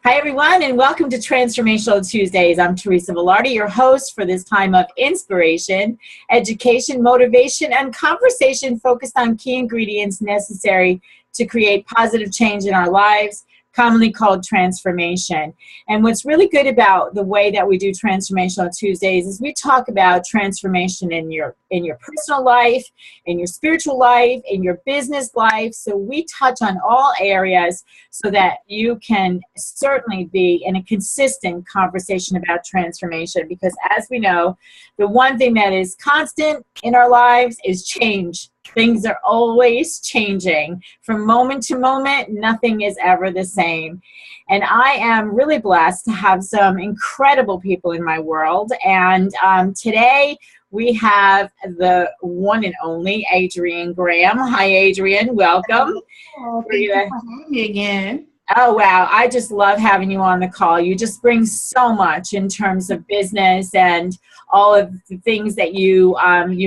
Hi, everyone, and welcome to Transformational Tuesdays. I'm Teresa Velardi, your host for this time of inspiration, education, motivation, and conversation focused on key ingredients necessary to create positive change in our lives, commonly called transformation. And what's really good about the way that we do Transformational Tuesdays is we talk about transformation in your personal life, in your spiritual life, in your business life. So we touch on all areas so that you can certainly be in a consistent conversation about transformation. Because as we know, the one thing that is constant in our lives is change. Things are always changing. From moment to moment, nothing is ever the same. And I am really blessed to have some incredible people in my world. And today we have the one and only Adrienne Graham. Hi, Adrienne. Welcome. Oh, thank you for having me again. Oh, wow. I just love having you on the call. You just bring so much in terms of business and all of the things that you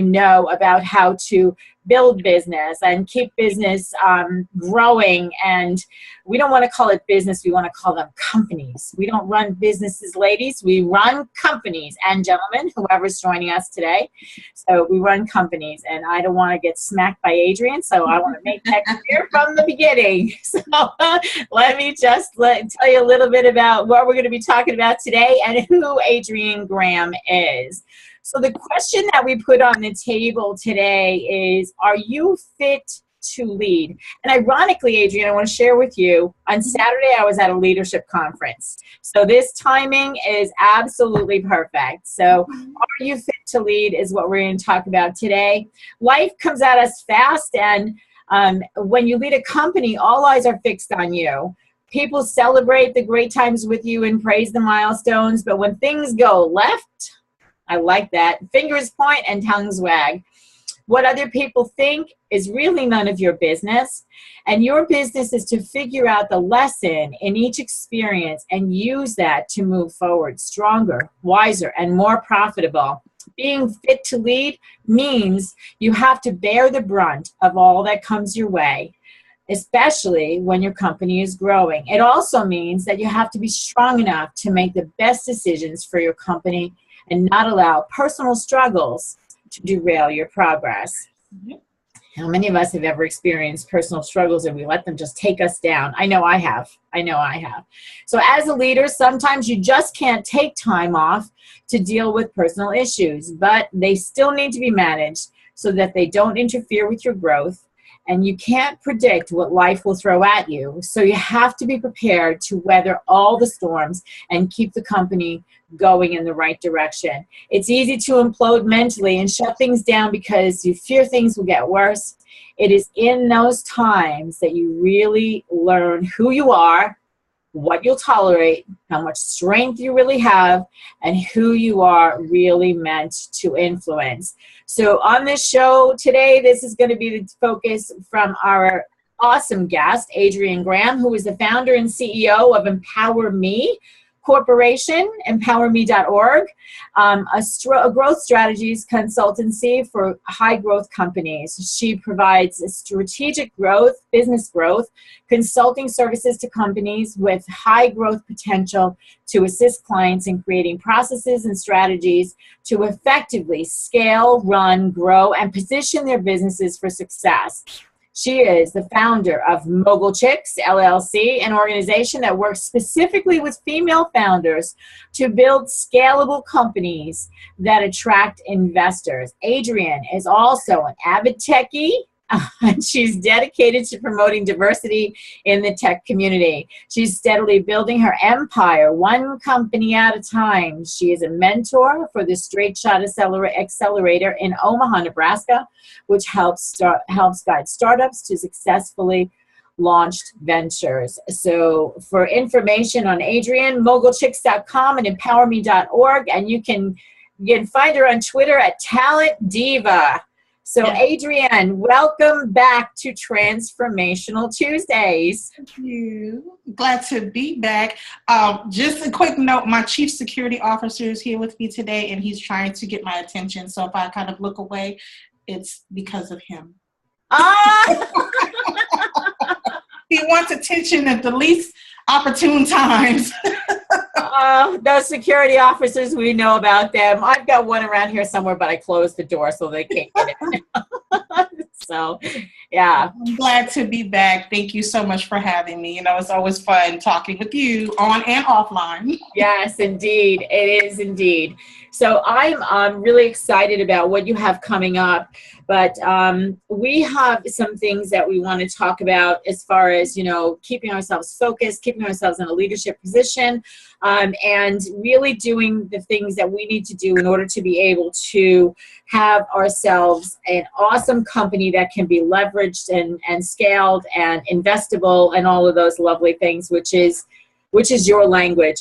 know about how to build business and keep business growing. And we don't want to call it business. We want to call them companies. We don't run businesses, ladies. We run companies and gentlemen, whoever's joining us today. So we run companies, and I don't want to get smacked by Adrienne, so I want to make that clear from the beginning. So let me just tell you a little bit about what we're going to be talking about today and who Adrienne Graham is. So the question that we put on the table today is, are you fit to lead? And ironically, Adrienne, I want to share with you, on Saturday I was at a leadership conference. So this timing is absolutely perfect. So are you fit to lead is what we're going to talk about today. Life comes at us fast, and when you lead a company, all eyes are fixed on you. People celebrate the great times with you and praise the milestones, but when things go left, I like that, fingers point and tongues wag. What other people think is really none of your business. And your business is to figure out the lesson in each experience and use that to move forward stronger, wiser, and more profitable. Being fit to lead means you have to bear the brunt of all that comes your way, especially when your company is growing. It also means that you have to be strong enough to make the best decisions for your company and not allow personal struggles to derail your progress. How many of us have ever experienced personal struggles and we let them just take us down? I know I have. So as a leader, sometimes you just can't take time off to deal with personal issues, but they still need to be managed so that they don't interfere with your growth. And you can't predict what life will throw at you. So you have to be prepared to weather all the storms and keep the company going in the right direction. It's easy to implode mentally and shut things down because you fear things will get worse. It is in those times that you really learn who you are, what you'll tolerate, how much strength you really have, and who you are really meant to influence. So on this show today, this is going to be the focus from our awesome guest, Adrienne Graham, who is the founder and CEO of Empower Me Corporation, empowerme.org, a growth strategies consultancy for high growth companies. She provides strategic growth, business growth, consulting services to companies with high growth potential to assist clients in creating processes and strategies to effectively scale, run, grow, and position their businesses for success. She is the founder of Mogul Chicks, LLC, an organization that works specifically with female founders to build scalable companies that attract investors. Adrienne is also an avid techie, and she's dedicated to promoting diversity in the tech community. She's steadily building her empire, one company at a time. She is a mentor for the Straight Shot Accelerator in Omaha, Nebraska, which helps guide startups to successfully launched ventures. So for information on Adrienne, mogulchicks.com and empowerme.org, and you can find her on Twitter at Talent Diva. So Adrienne, welcome back to Transformational Tuesdays. Thank you. Glad to be back. Just a quick note, my chief security officer is here with me today, and he's trying to get my attention. So if I kind of look away, it's because of him. He wants attention at the least. opportune times. Those security officers, we know about them. I've got one around here somewhere, but I closed the door so they can't get in. So, yeah. I'm glad to be back. Thank you so much for having me. It's always fun talking with you on and offline. Yes, indeed. It is indeed. So I'm really excited about what you have coming up, but we have some things that we want to talk about as far as, keeping ourselves focused, keeping ourselves in a leadership position, and really doing the things that we need to do in order to be able to have ourselves an awesome company that can be leveraged and scaled and investable and all of those lovely things, which is your language.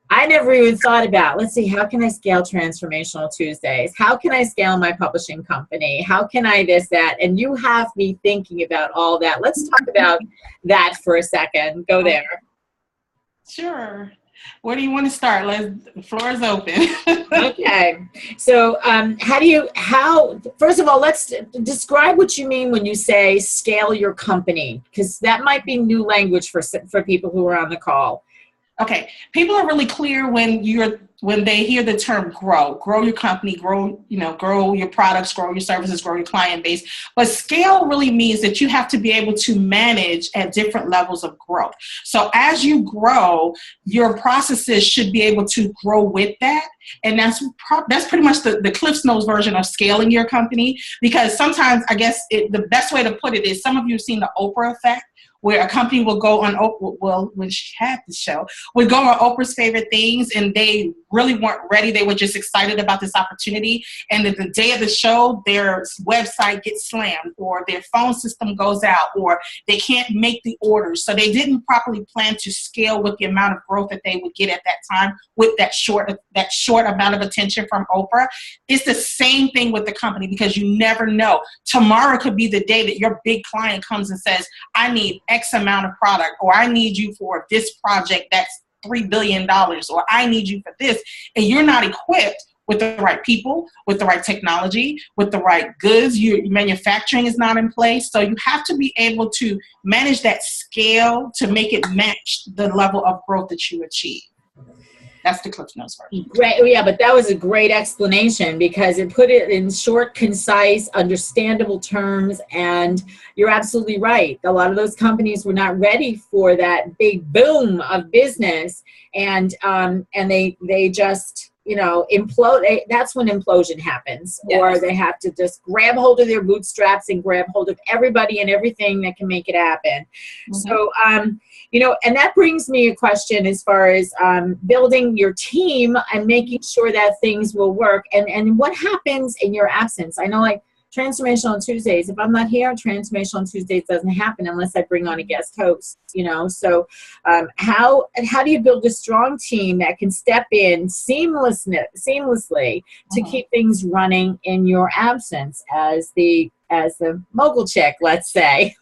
I never even thought about, let's see, how can I scale Transformational Tuesdays? How can I scale my publishing company? How can I this, that? And you have me thinking about all that. Let's talk about that for a second. Go there. Sure. Where do you want to start? The floor is open. Okay. So first of all, let's describe what you mean when you say scale your company, because that might be new language for people who are on the call. Okay. People are really clear when they hear the term grow your company, grow your products, grow your services, grow your client base. But scale really means that you have to be able to manage at different levels of growth. So as you grow, your processes should be able to grow with that. And that's pretty much the Cliff's Notes version of scaling your company, because sometimes I guess the best way to put it is, some of you have seen the Oprah effect, where a company will go on when she had the show, would go on Oprah's Favorite Things, and they really weren't ready. They were just excited about this opportunity. And at the day of the show, their website gets slammed, or their phone system goes out, or they can't make the orders. So they didn't properly plan to scale with the amount of growth that they would get at that time with that short amount of attention from Oprah. It's the same thing with the company, because you never know. Tomorrow could be the day that your big client comes and says, I need X amount of product, or I need you for this project that's $3 billion, or I need you for this. And you're not equipped with the right people, with the right technology, with the right goods. Your manufacturing is not in place. So you have to be able to manage that scale to make it match the level of growth that you achieve. That's the Cliff Notes version. Right. Yeah, but that was a great explanation, because it put it in short, concise, understandable terms. And you're absolutely right. A lot of those companies were not ready for that big boom of business, and they just implode. That's when implosion happens. Yes. Or they have to just grab hold of their bootstraps and grab hold of everybody and everything that can make it happen. Mm-hmm. So, and that brings me a question as far as building your team and making sure that things will work. And what happens in your absence? I know, like, Transformational Tuesdays, if I'm not here, Transformational Tuesdays doesn't happen unless I bring on a guest host, So how do you build a strong team that can step in seamlessly to keep things running in your absence as the mogul chick, let's say?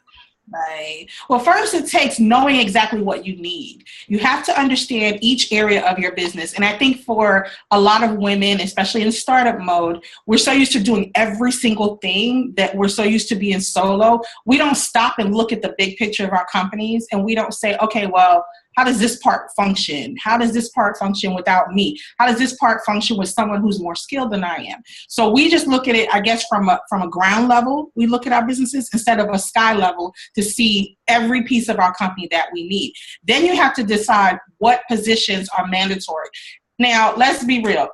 Right. Well, first, it takes knowing exactly what you need. You have to understand each area of your business. And I think for a lot of women, especially in startup mode, we're so used to doing every single thing that we're so used to being solo. We don't stop and look at the big picture of our companies, and we don't say, okay, well, how does this part function? How does this part function without me? How does this part function with someone who's more skilled than I am? So we just look at it, I guess, from a ground level. We look at our businesses instead of a sky level to see every piece of our company that we need. Then you have to decide what positions are mandatory. Now, let's be real.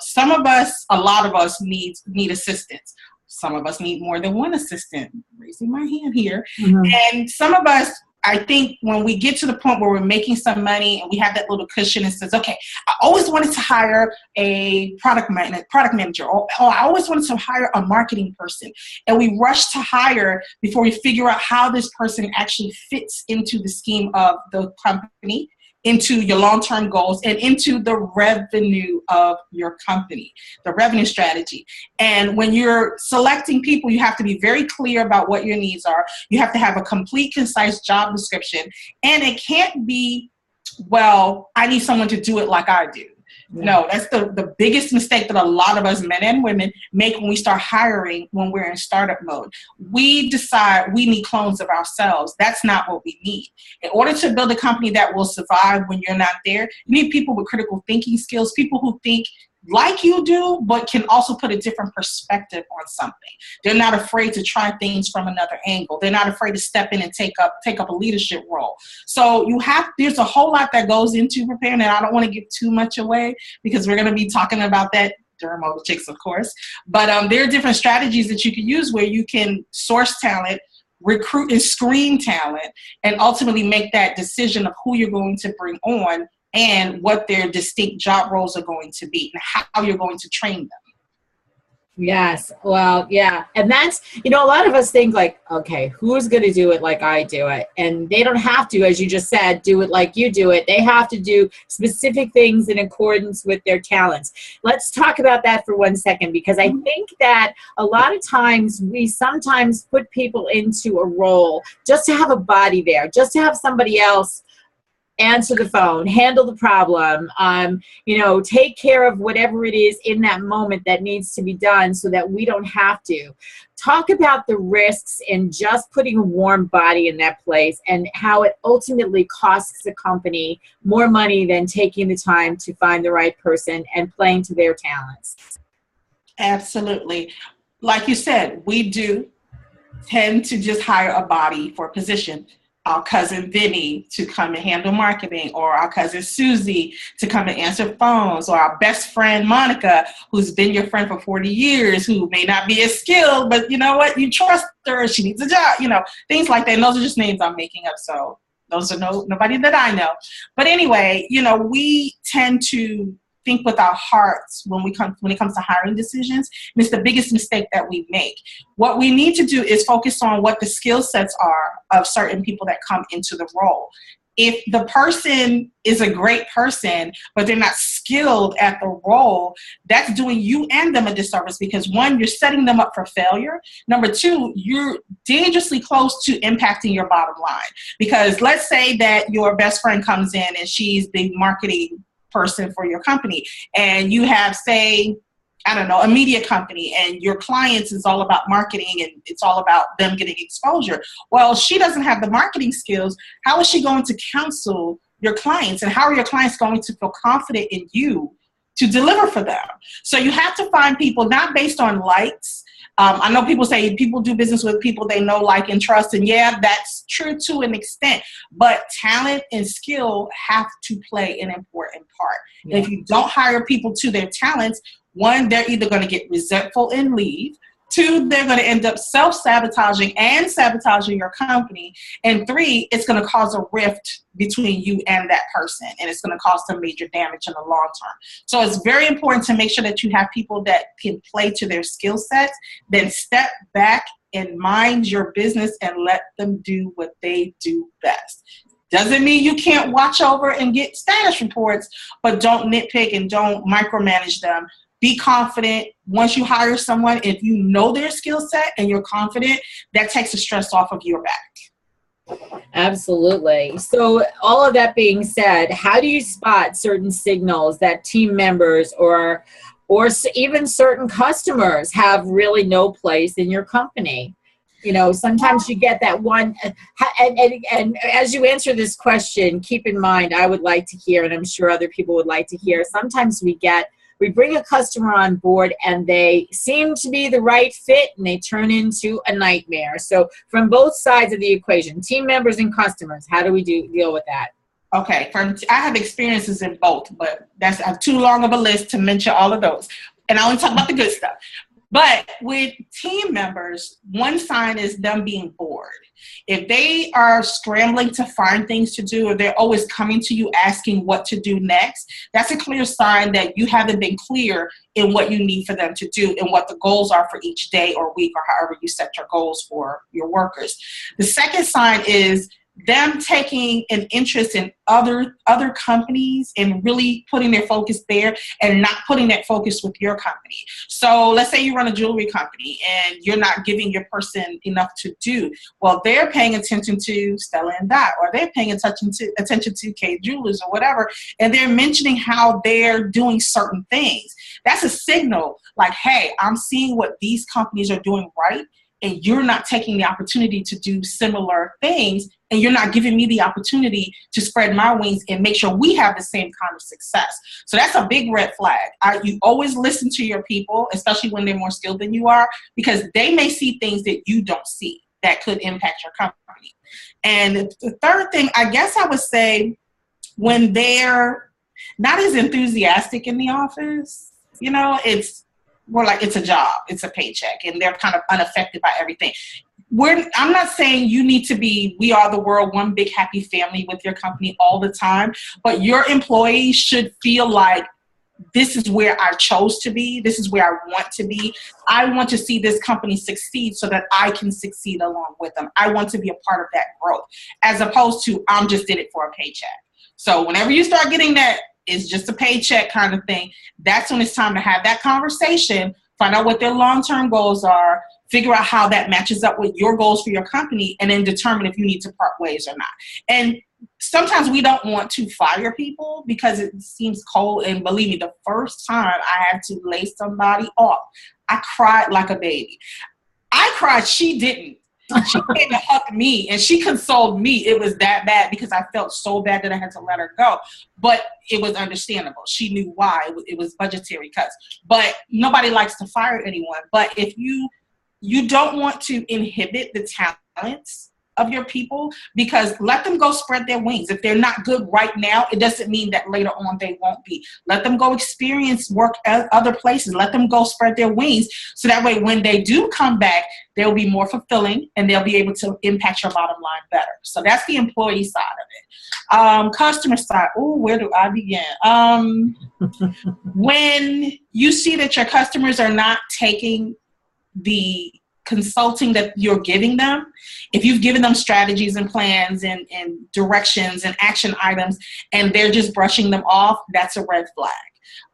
A lot of us need assistance. Some of us need more than one assistant. I'm raising my hand here. Mm-hmm. And some of us, I think when we get to the point where we're making some money and we have that little cushion and says, okay, I always wanted to hire a product manager, or I always wanted to hire a marketing person. And we rush to hire before we figure out how this person actually fits into the scheme of the company, into your long-term goals, and into the revenue of your company, the revenue strategy. And when you're selecting people, you have to be very clear about what your needs are. You have to have a complete, concise job description. And it can't be, well, I need someone to do it like I do. No, that's the biggest mistake that a lot of us men and women make when we start hiring when we're in startup mode. We decide we need clones of ourselves. That's not what we need. In order to build a company that will survive when you're not there, you need people with critical thinking skills, people who think like you do, but can also put a different perspective on something. They're not afraid to try things from another angle. They're not afraid to step in and take up a leadership role. So there's a whole lot that goes into preparing, and I don't want to give too much away because we're going to be talking about that during Mobile Chicks, of course. But there are different strategies that you can use where you can source talent, recruit and screen talent, and ultimately make that decision of who you're going to bring on and what their distinct job roles are going to be and how you're going to train them. Yes. Well, yeah. And that's, a lot of us think like, okay, who's going to do it like I do it? And they don't have to, as you just said, do it like you do it. They have to do specific things in accordance with their talents. Let's talk about that for 1 second, because I think that a lot of times we sometimes put people into a role just to have a body there, just to have somebody else answer the phone, handle the problem, take care of whatever it is in that moment that needs to be done so that we don't have to. Talk about the risks in just putting a warm body in that place and how it ultimately costs the company more money than taking the time to find the right person and playing to their talents. Absolutely. Like you said, we do tend to just hire a body for a position. Our cousin Vinny to come and handle marketing, or our cousin Susie to come and answer phones, or our best friend Monica, who's been your friend for 40 years, who may not be as skilled, but you know what, you trust her, she needs a job, things like that. And those are just names I'm making up, so those are nobody that I know. But anyway, we tend to think with our hearts when it comes to hiring decisions, and it's the biggest mistake that we make. What we need to do is focus on what the skill sets are of certain people that come into the role. If the person is a great person, but they're not skilled at the role, that's doing you and them a disservice because, one, you're setting them up for failure. Number two, you're dangerously close to impacting your bottom line. Because let's say that your best friend comes in and she's the marketing person for your company, and you have, say, a media company, and your clients is all about marketing and it's all about them getting exposure. Well, she doesn't have the marketing skills. How is she going to counsel your clients, and how are your clients going to feel confident in you to deliver for them? So you have to find people not based on likes. I know people say people do business with people they know, like, and trust. And yeah, that's true to an extent. But talent and skill have to play an important part. Yeah. If you don't hire people to their talents, one, they're either going to get resentful and leave. Two, they're going to end up self-sabotaging and sabotaging your company. And three, it's going to cause a rift between you and that person. And it's going to cause some major damage in the long term. So it's very important to make sure that you have people that can play to their skill sets, then step back and mind your business and let them do what they do best. Doesn't mean you can't watch over and get status reports, but don't nitpick and don't micromanage them. Be confident. Once you hire someone, if you know their skill set and you're confident, that takes the stress off of your back. Absolutely. So all of that being said, how do you spot certain signals that team members or even certain customers have really no place in your company? Sometimes you get that one, and as you answer this question, keep in mind, I would like to hear, and I'm sure other people would like to hear, sometimes we bring a customer on board and they seem to be the right fit and they turn into a nightmare. So from both sides of the equation, team members and customers, how do we deal with that? Okay, I have experiences in both, but I have too long of a list to mention all of those. And I only talk about the good stuff. But with team members, one sign is them being bored. If they are scrambling to find things to do, or they're always coming to you asking what to do next, that's a clear sign that you haven't been clear in what you need for them to do and what the goals are for each day or week, or however you set your goals for your workers. The second sign is them taking an interest in other companies and really putting their focus there and not putting that focus with your company. So let's say you run a jewelry company and you're not giving your person enough to do. Well, they're paying attention to Stella and Dot, or they're paying attention to K Jewelers or whatever, and they're mentioning how they're doing certain things. That's a signal like, hey, I'm seeing what these companies are doing right, and you're not taking the opportunity to do similar things, and you're not giving me the opportunity to spread my wings and make sure we have the same kind of success. So that's a big red flag. You always listen to your people, especially when they're more skilled than you are, because they may see things that you don't see that could impact your company. And the third thing, I guess I would say, when they're not as enthusiastic in the office, you know, it's more like it's a job, it's a paycheck, and they're kind of unaffected by everything. I'm not saying you need to be, we are the world, one big happy family with your company all the time, but your employees should feel like, this is where I chose to be, this is where I want to be. I want to see this company succeed so that I can succeed along with them. I want to be a part of that growth, as opposed to, I'm just in it for a paycheck. So whenever you start getting that, it's just a paycheck kind of thing, that's when it's time to have that conversation, find out what their long-term goals are, figure out how that matches up with your goals for your company, and then determine if you need to part ways or not. And sometimes we don't want to fire people because it seems cold. And believe me, the first time I had to lay somebody off, I cried like a baby. I cried, she didn't. She came and hugged me, and she consoled me. It was that bad because I felt so bad that I had to let her go. But it was understandable. She knew why. It was budgetary cuts. But nobody likes to fire anyone. But if you don't want to inhibit the talents of your people, because let them go spread their wings. If they're not good right now, it doesn't mean that later on they won't be. Let them go experience work at other places. Let them go spread their wings, so that way when they do come back, they'll be more fulfilling and they'll be able to impact your bottom line better. So that's the employee side of it. Customer side, where do I begin? When you see that your customers are not taking the consulting that you're giving them, if you've given them strategies and plans and directions and action items, and they're just brushing them off, that's a red flag.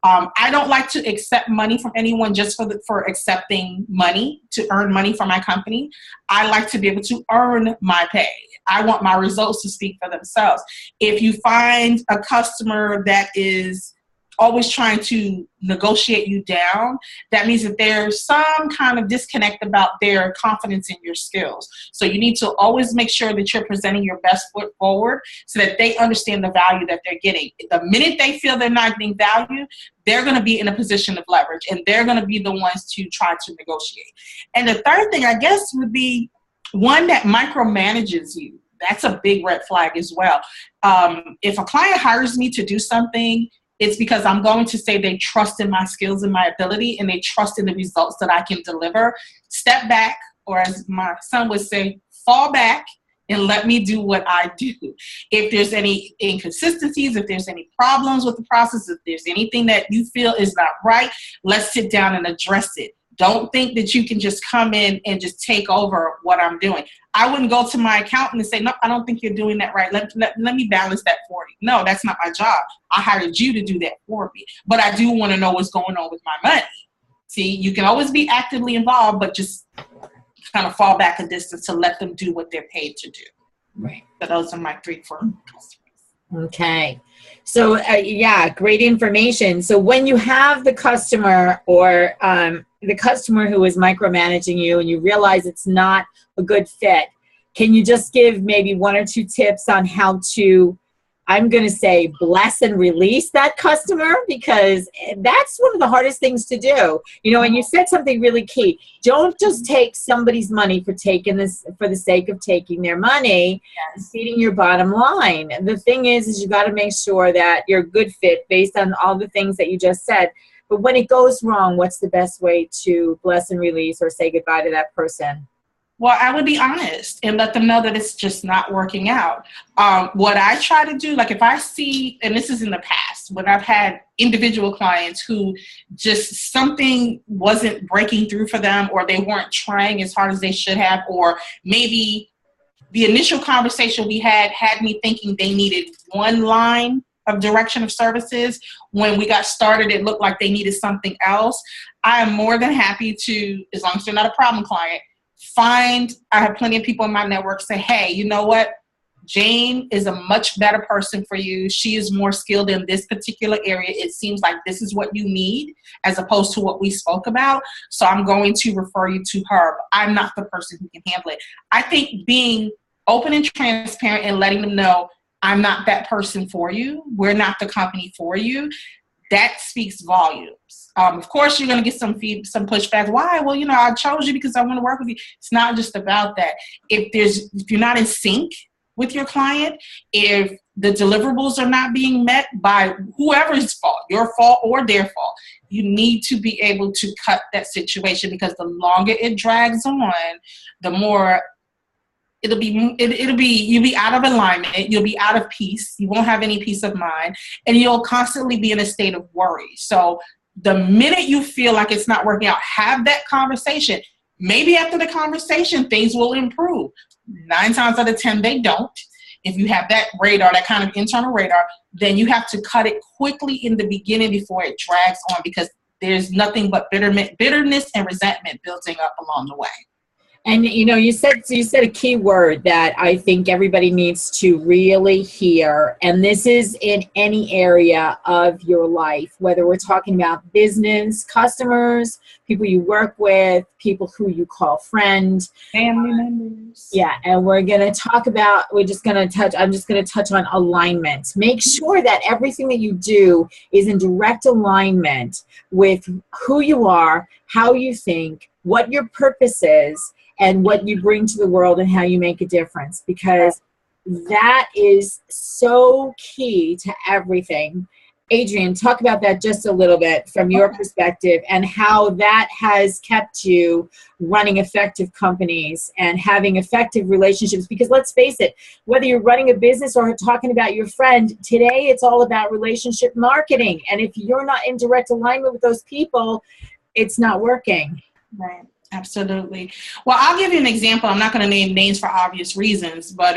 I don't like to accept money from anyone just for accepting money, to earn money for my company. I like to be able to earn my pay. I want my results to speak for themselves. If you find a customer that is always trying to negotiate you down, that means that there's some kind of disconnect about their confidence in your skills. So you need to always make sure that you're presenting your best foot forward so that they understand the value that they're getting. The minute they feel they're not getting value, they're going to be in a position of leverage, and they're going to be the ones to try to negotiate. And the third thing, I guess, would be one that micromanages you. That's a big red flag as well. If a client hires me to do something, it's because I'm going to say they trust in my skills and my ability, and they trust in the results that I can deliver. Step back, or as my son would say, fall back and let me do what I do. If there's any inconsistencies, if there's any problems with the process, if there's anything that you feel is not right, let's sit down and address it. Don't think that you can just come in and just take over what I'm doing. I wouldn't go to my accountant and say, no, I don't think you're doing that right. Let me balance that for you. No, that's not my job. I hired you to do that for me. But I do want to know what's going on with my money. See, you can always be actively involved, but just kind of fall back a distance to let them do what they're paid to do. Right. So those are my 3 for customers. Okay. So, great information. So when you have the customer or the customer who is micromanaging you and you realize it's not a good fit, can you just give maybe 1 or 2 tips on how to, I'm going to say, bless and release that customer? Because that's one of the hardest things to do. You know, and you said something really key. Don't just take somebody's money for the sake of taking their money and feeding your bottom line. The thing is you got to make sure that you're a good fit based on all the things that you just said. But when it goes wrong, what's the best way to bless and release or say goodbye to that person? Well, I would be honest and let them know that it's just not working out. What I try to do, like if I see, and this is in the past, when I've had individual clients who just something wasn't breaking through for them, or they weren't trying as hard as they should have, or maybe the initial conversation we had me thinking they needed one line of direction of services. When we got started, it looked like they needed something else. I am more than happy to, as long as they're not a problem client, I have plenty of people in my network say, hey, you know what? Jane is a much better person for you. She is more skilled in this particular area. It seems like this is what you need as opposed to what we spoke about. So I'm going to refer you to her. But I'm not the person who can handle it. I think being open and transparent and letting them know I'm not that person for you. We're not the company for you. That speaks volumes. Of course, you're going to get some pushback. Why? Well, I chose you because I want to work with you. It's not just about that. If you're not in sync with your client, if the deliverables are not being met by whoever's fault, your fault or their fault, you need to be able to cut that situation, because the longer it drags on, the more you'll be out of alignment, you'll be out of peace, you won't have any peace of mind, and you'll constantly be in a state of worry. So the minute you feel like it's not working out, have that conversation. Maybe after the conversation, things will improve. 9 times out of 10, they don't. If you have that radar, that kind of internal radar, then you have to cut it quickly in the beginning before it drags on, because there's nothing but bitterness and resentment building up along the way. And you said a key word that I think everybody needs to really hear, and this is in any area of your life, whether we're talking about business, customers, people you work with, people who you call friend, family members. Yeah, and I'm just going to touch on alignment. Make sure that everything that you do is in direct alignment with who you are, how you think, what your purpose is, and what you bring to the world and how you make a difference, because that is so key to everything. Adrienne, talk about that just a little bit from your perspective, and how that has kept you running effective companies and having effective relationships. Because let's face it, whether you're running a business or talking about your friend, today it's all about relationship marketing. And if you're not in direct alignment with those people, it's not working. Right. Absolutely. Well, I'll give you an example. I'm not going to name names for obvious reasons, but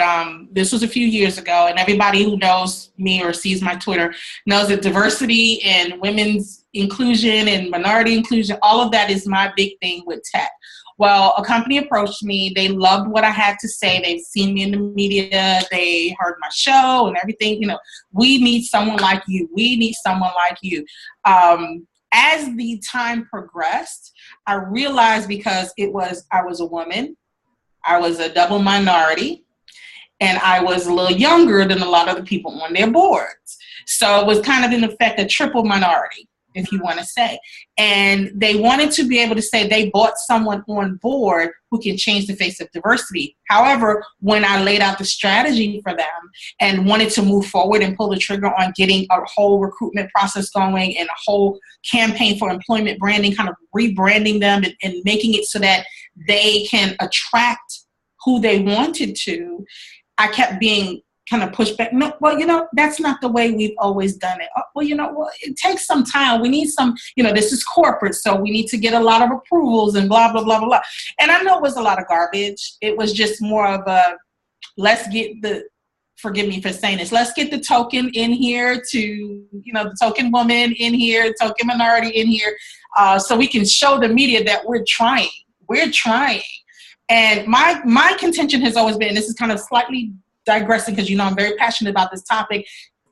this was a few years ago, and everybody who knows me or sees my Twitter knows that diversity and women's inclusion and minority inclusion, all of that is my big thing with tech. Well, a company approached me. They loved what I had to say. They've seen me in the media. They heard my show and everything. We need someone like you. We need someone like you. As the time progressed, I realized, because I was a woman, I was a double minority, and I was a little younger than a lot of the people on their boards. So it was kind of, in effect, a triple minority, if you want to say. And they wanted to be able to say they brought someone on board who can change the face of diversity. However, when I laid out the strategy for them and wanted to move forward and pull the trigger on getting a whole recruitment process going and a whole campaign for employment branding, kind of rebranding them and making it so that they can attract who they wanted to, I kept being kind of pushed back. No, well, that's not the way we've always done it. Well, it takes some time. We need some, this is corporate, so we need to get a lot of approvals and blah, blah, blah, blah, blah. And I know it was a lot of garbage. It was just more of a, forgive me for saying this, let's get the token in here to, the token woman in here, token minority in here, so we can show the media that we're trying. We're trying. And my contention has always been, this is kind of slightly digressing because I'm very passionate about this topic.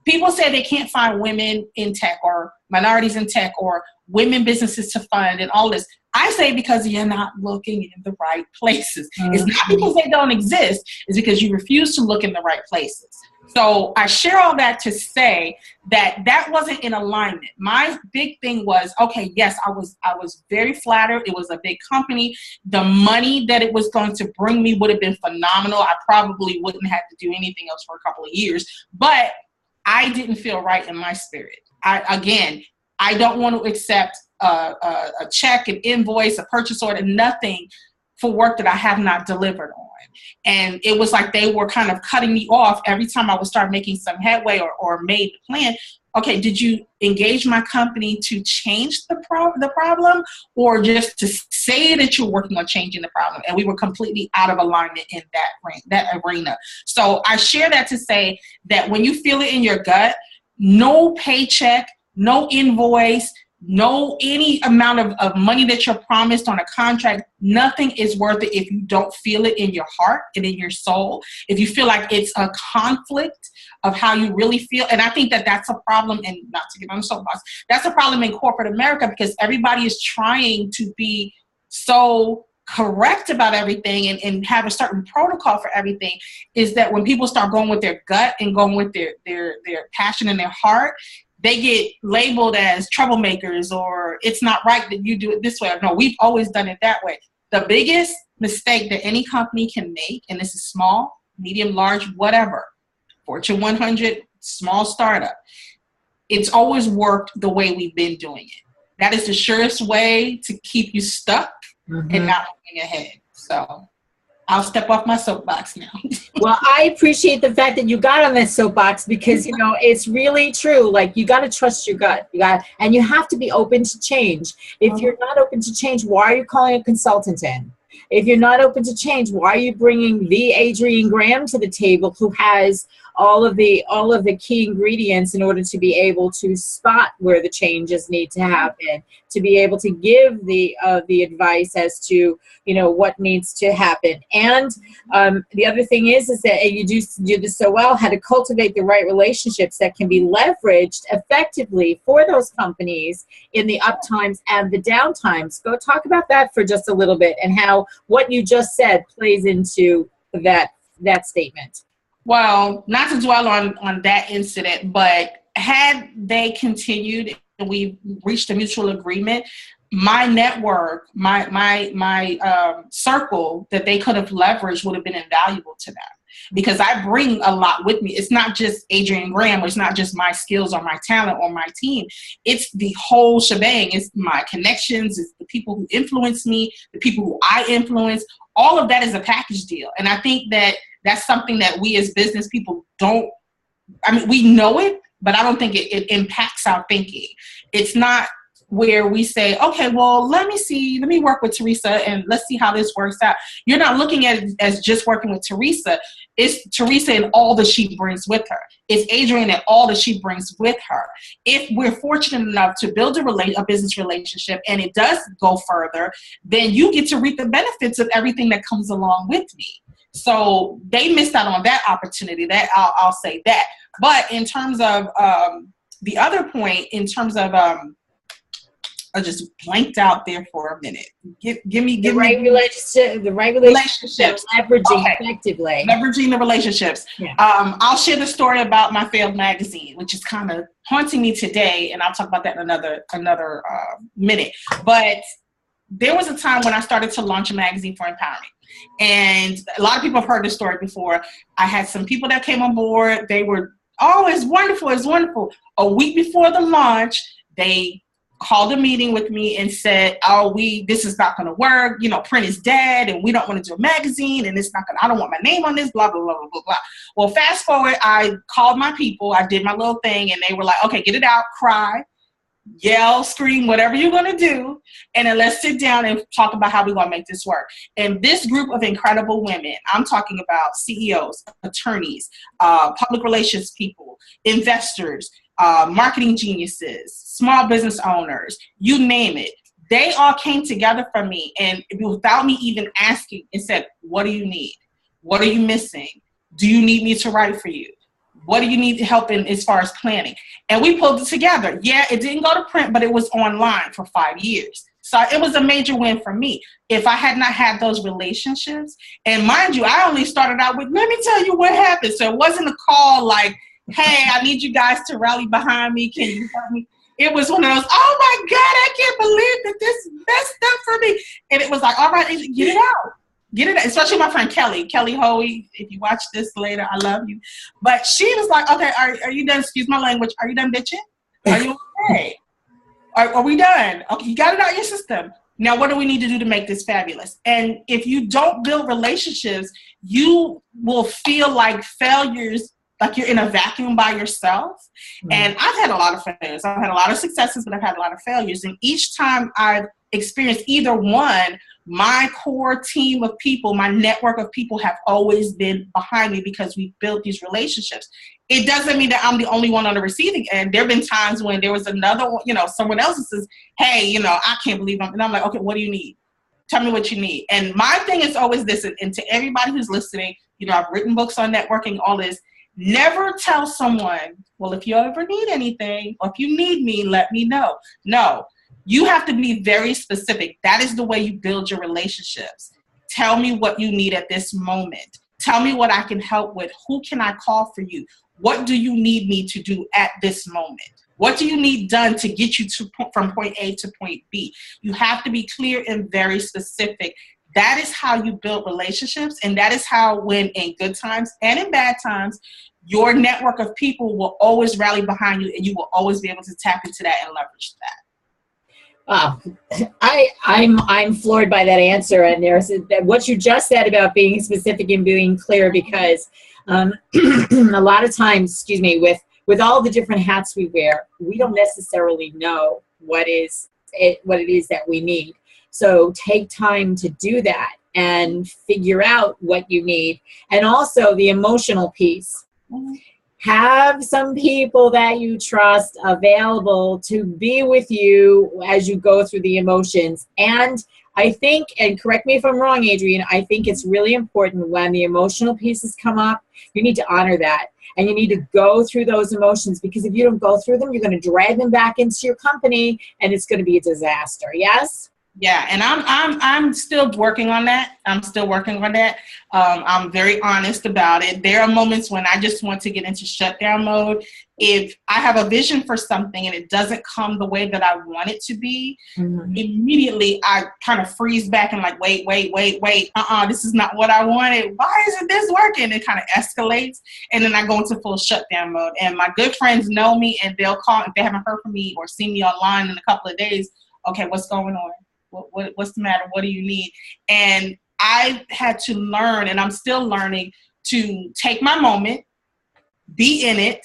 People say they can't find women in tech or minorities in tech or women businesses to fund and all this. I say because you're not looking in the right places. Mm-hmm. It's not because they don't exist. It's because you refuse to look in the right places. So I share all that to say that wasn't in alignment. My big thing was, okay, yes, I was very flattered. It was a big company. The money that it was going to bring me would have been phenomenal. I probably wouldn't have to do anything else for a couple of years, but I didn't feel right in my spirit. I don't want to accept a check, an invoice, a purchase order, nothing for work that I have not delivered on. And it was like they were kind of cutting me off every time I would start making some headway or made the plan. Okay, did you engage my company to change the problem, or just to say that you're working on changing the problem? And we were completely out of alignment in that arena. So I share that to say that when you feel it in your gut, no paycheck, no invoice, no any amount of money that you're promised on a contract, nothing is worth it if you don't feel it in your heart and in your soul. If you feel like it's a conflict of how you really feel. And I think that that's a problem, and not to get on the soapbox, that's a problem in corporate America, because everybody is trying to be so correct about everything and have a certain protocol for everything, is that when people start going with their gut and going with their passion and their heart, they get labeled as troublemakers, or it's not right that you do it this way. No, we've always done it that way. The biggest mistake that any company can make, and this is small, medium, large, whatever, Fortune 100, small startup, it's always worked the way we've been doing it. That is the surest way to keep you stuck and not moving ahead. So I'll step off my soapbox now. Well, I appreciate the fact that you got on that soapbox, because, you know, it's really true. Like, you got to trust your gut. And you have to be open to change. If you're not open to change, why are you calling a consultant in? If you're not open to change, why are you bringing the Adrienne Graham to the table, who has all of the key ingredients in order to be able to spot where the changes need to happen, to be able to give the advice as to, you know, what needs to happen. And the other thing is that you do this so well, how to cultivate the right relationships that can be leveraged effectively for those companies in the up times and the down times. Go talk about that for just a little bit, and how what you just said plays into that statement. Well, not to dwell on that incident, but had they continued and we reached a mutual agreement, my network, my circle that they could have leveraged would have been invaluable to them, because I bring a lot with me. It's not just Adrienne Graham, or it's not just my skills or my talent or my team. It's the whole shebang. It's my connections. It's the people who influence me, the people who I influence. All of that is a package deal. And I think that that's something that we as business people don't, I mean, we know it, but I don't think it impacts our thinking. It's not where we say, okay, well, let me work with Teresa and let's see how this works out. You're not looking at it as just working with Teresa. It's Teresa and all that she brings with her. It's Adrienne and all that she brings with her. If we're fortunate enough to build a business relationship and it does go further, then you get to reap the benefits of everything that comes along with me. So they missed out on that opportunity. That I'll say that. But in terms of the other point, in terms of I just blanked out there for a minute. Give me the right relationships, leveraging effectively. Leveraging the relationships. Yeah. I'll share the story about my failed magazine, which is kind of haunting me today, and I'll talk about that in another minute. But there was a time when I started to launch a magazine for empowerment. And a lot of people have heard this story before. I had some people that came on board. They were, oh, it's wonderful, it's wonderful. A week before the launch, they called a meeting with me and said, oh, this is not going to work. You know, print is dead and we don't want to do a magazine and it's not going to, I don't want my name on this, blah, blah, blah, blah, blah. Well, fast forward, I called my people. I did my little thing and they were like, okay, get it out, cry, yell, scream, whatever you're going to do. And then let's sit down and talk about how we're going to make this work. And this group of incredible women, I'm talking about CEOs, attorneys, public relations people, investors, marketing geniuses, small business owners, you name it. They all came together for me and without me even asking and said, what do you need? What are you missing? Do you need me to write for you? What do you need help in as far as planning? And we pulled it together. Yeah, it didn't go to print, but it was online for 5 years. So it was a major win for me. If I had not had those relationships, and mind you, I only started out with, let me tell you what happened. So it wasn't a call like, hey, I need you guys to rally behind me. Can you help me? It was one of those, oh my God, I can't believe that this messed up for me. And it was like, all right, get it out. Get it out. Especially my friend Kelly Hoey. If you watch this later, I love you. But she was like, okay, are you done? Excuse my language. Are you done bitching? Are you okay? Are we done? Okay, you got it out your system. Now, what do we need to do to make this fabulous? And if you don't build relationships, you will feel like failures, like you're in a vacuum by yourself. And I've had a lot of failures. I've had a lot of successes, but I've had a lot of failures. And each time I've experienced either one, my core team of people, my network of people have always been behind me because we built these relationships. It doesn't mean that I'm the only one on the receiving end. There have been times when there was another one, someone else that says, hey, I can't believe and I'm like, okay, what do you need? Tell me what you need. And my thing is always this, and to everybody who's listening, I've written books on networking, all this. Never tell someone, well, if you ever need anything, or if you need me, let me know. No, you have to be very specific. That is the way you build your relationships. Tell me what you need at this moment. Tell me what I can help with. Who can I call for you? What do you need me to do at this moment? What do you need done to get you from point A to point B? You have to be clear and very specific. That is how you build relationships. And that is how, when in good times and in bad times, your network of people will always rally behind you, and you will always be able to tap into that and leverage that. I'm floored by that answer, and there's what you just said about being specific and being clear, because a lot of times, with all the different hats we wear, we don't necessarily know what it is that we need. So take time to do that and figure out what you need, and also the emotional piece. Have some people that you trust available to be with you as you go through the emotions. And I think, and correct me if I'm wrong, Adrienne, I think it's really important when the emotional pieces come up, you need to honor that. And you need to go through those emotions, because if you don't go through them, you're going to drag them back into your company, and it's going to be a disaster. Yes? Yeah, and I'm still working on that. I'm very honest about it. There are moments when I just want to get into shutdown mode. If I have a vision for something and it doesn't come the way that I want it to be, immediately I kind of freeze back and like, wait. This is not what I wanted. Why isn't this working? It kind of escalates, and then I go into full shutdown mode. And my good friends know me, and they'll call if they haven't heard from me or seen me online in a couple of days. Okay, what's going on? What's the matter? What do you need? And I had to learn, and I'm still learning, to take my moment, be in it,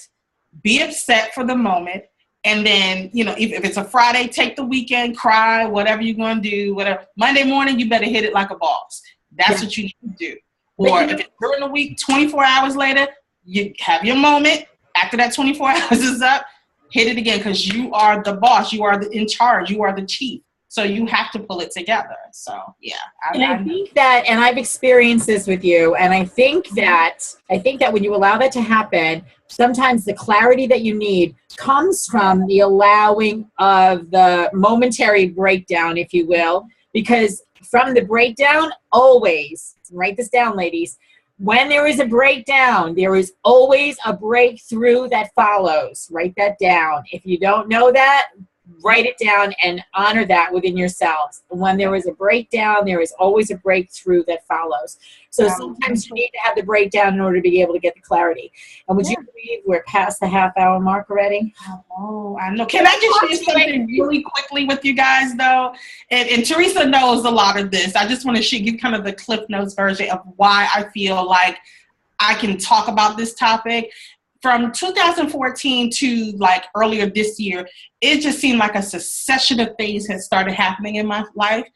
be upset for the moment, and then, if it's a Friday, take the weekend, cry, whatever you're going to do, whatever. Monday morning, you better hit it like a boss. That's what you need to do. Or if it's during the week, 24 hours later, you have your moment. After that 24 hours is up, hit it again, because you are the boss. You are in charge. You are the chief. So you have to pull it together. So, yeah. I think that, and I've experienced this with you, and I think that when you allow that to happen, sometimes the clarity that you need comes from the allowing of the momentary breakdown, if you will, because from the breakdown, always, write this down, ladies, when there is a breakdown, there is always a breakthrough that follows. Write that down. If you don't know that, write it down and honor that within yourselves. When there is a breakdown, there is always a breakthrough that follows. So sometimes you need to have the breakdown in order to be able to get the clarity. And would you believe we're past the half-hour mark already? Oh, I know. Can I just share something really quickly with you guys, though? And Teresa knows a lot of this. I just want to give kind of the Cliff Notes version of why I feel like I can talk about this topic. From 2014 to like earlier this year, it just seemed like a succession of things had started happening in my life.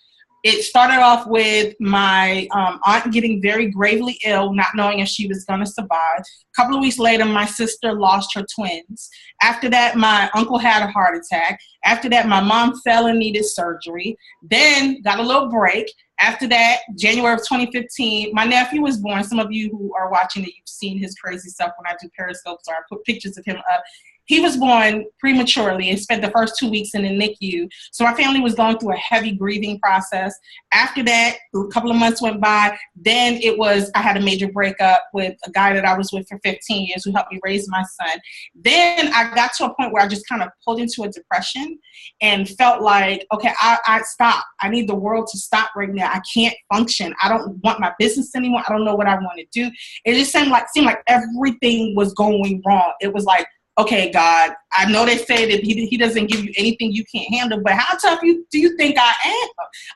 It started off with my aunt getting very gravely ill, not knowing if she was going to survive. A couple of weeks later, my sister lost her twins. After that, my uncle had a heart attack. After that, my mom fell and needed surgery. Then got a little break. After that, January of 2015, my nephew was born. Some of you who are watching it, you've seen his crazy stuff when I do Periscopes, or I put pictures of him up. He was born prematurely and spent the first 2 weeks in the NICU. So my family was going through a heavy grieving process. After that, a couple of months went by. Then I had a major breakup with a guy that I was with for 15 years who helped me raise my son. Then I got to a point where I just kind of pulled into a depression and felt like, okay, I stop. I need the world to stop right now. I can't function. I don't want my business anymore. I don't know what I want to do. It just seemed like everything was going wrong. It was like, okay, God, I know they say that he doesn't give you anything you can't handle, but how tough do you think I am?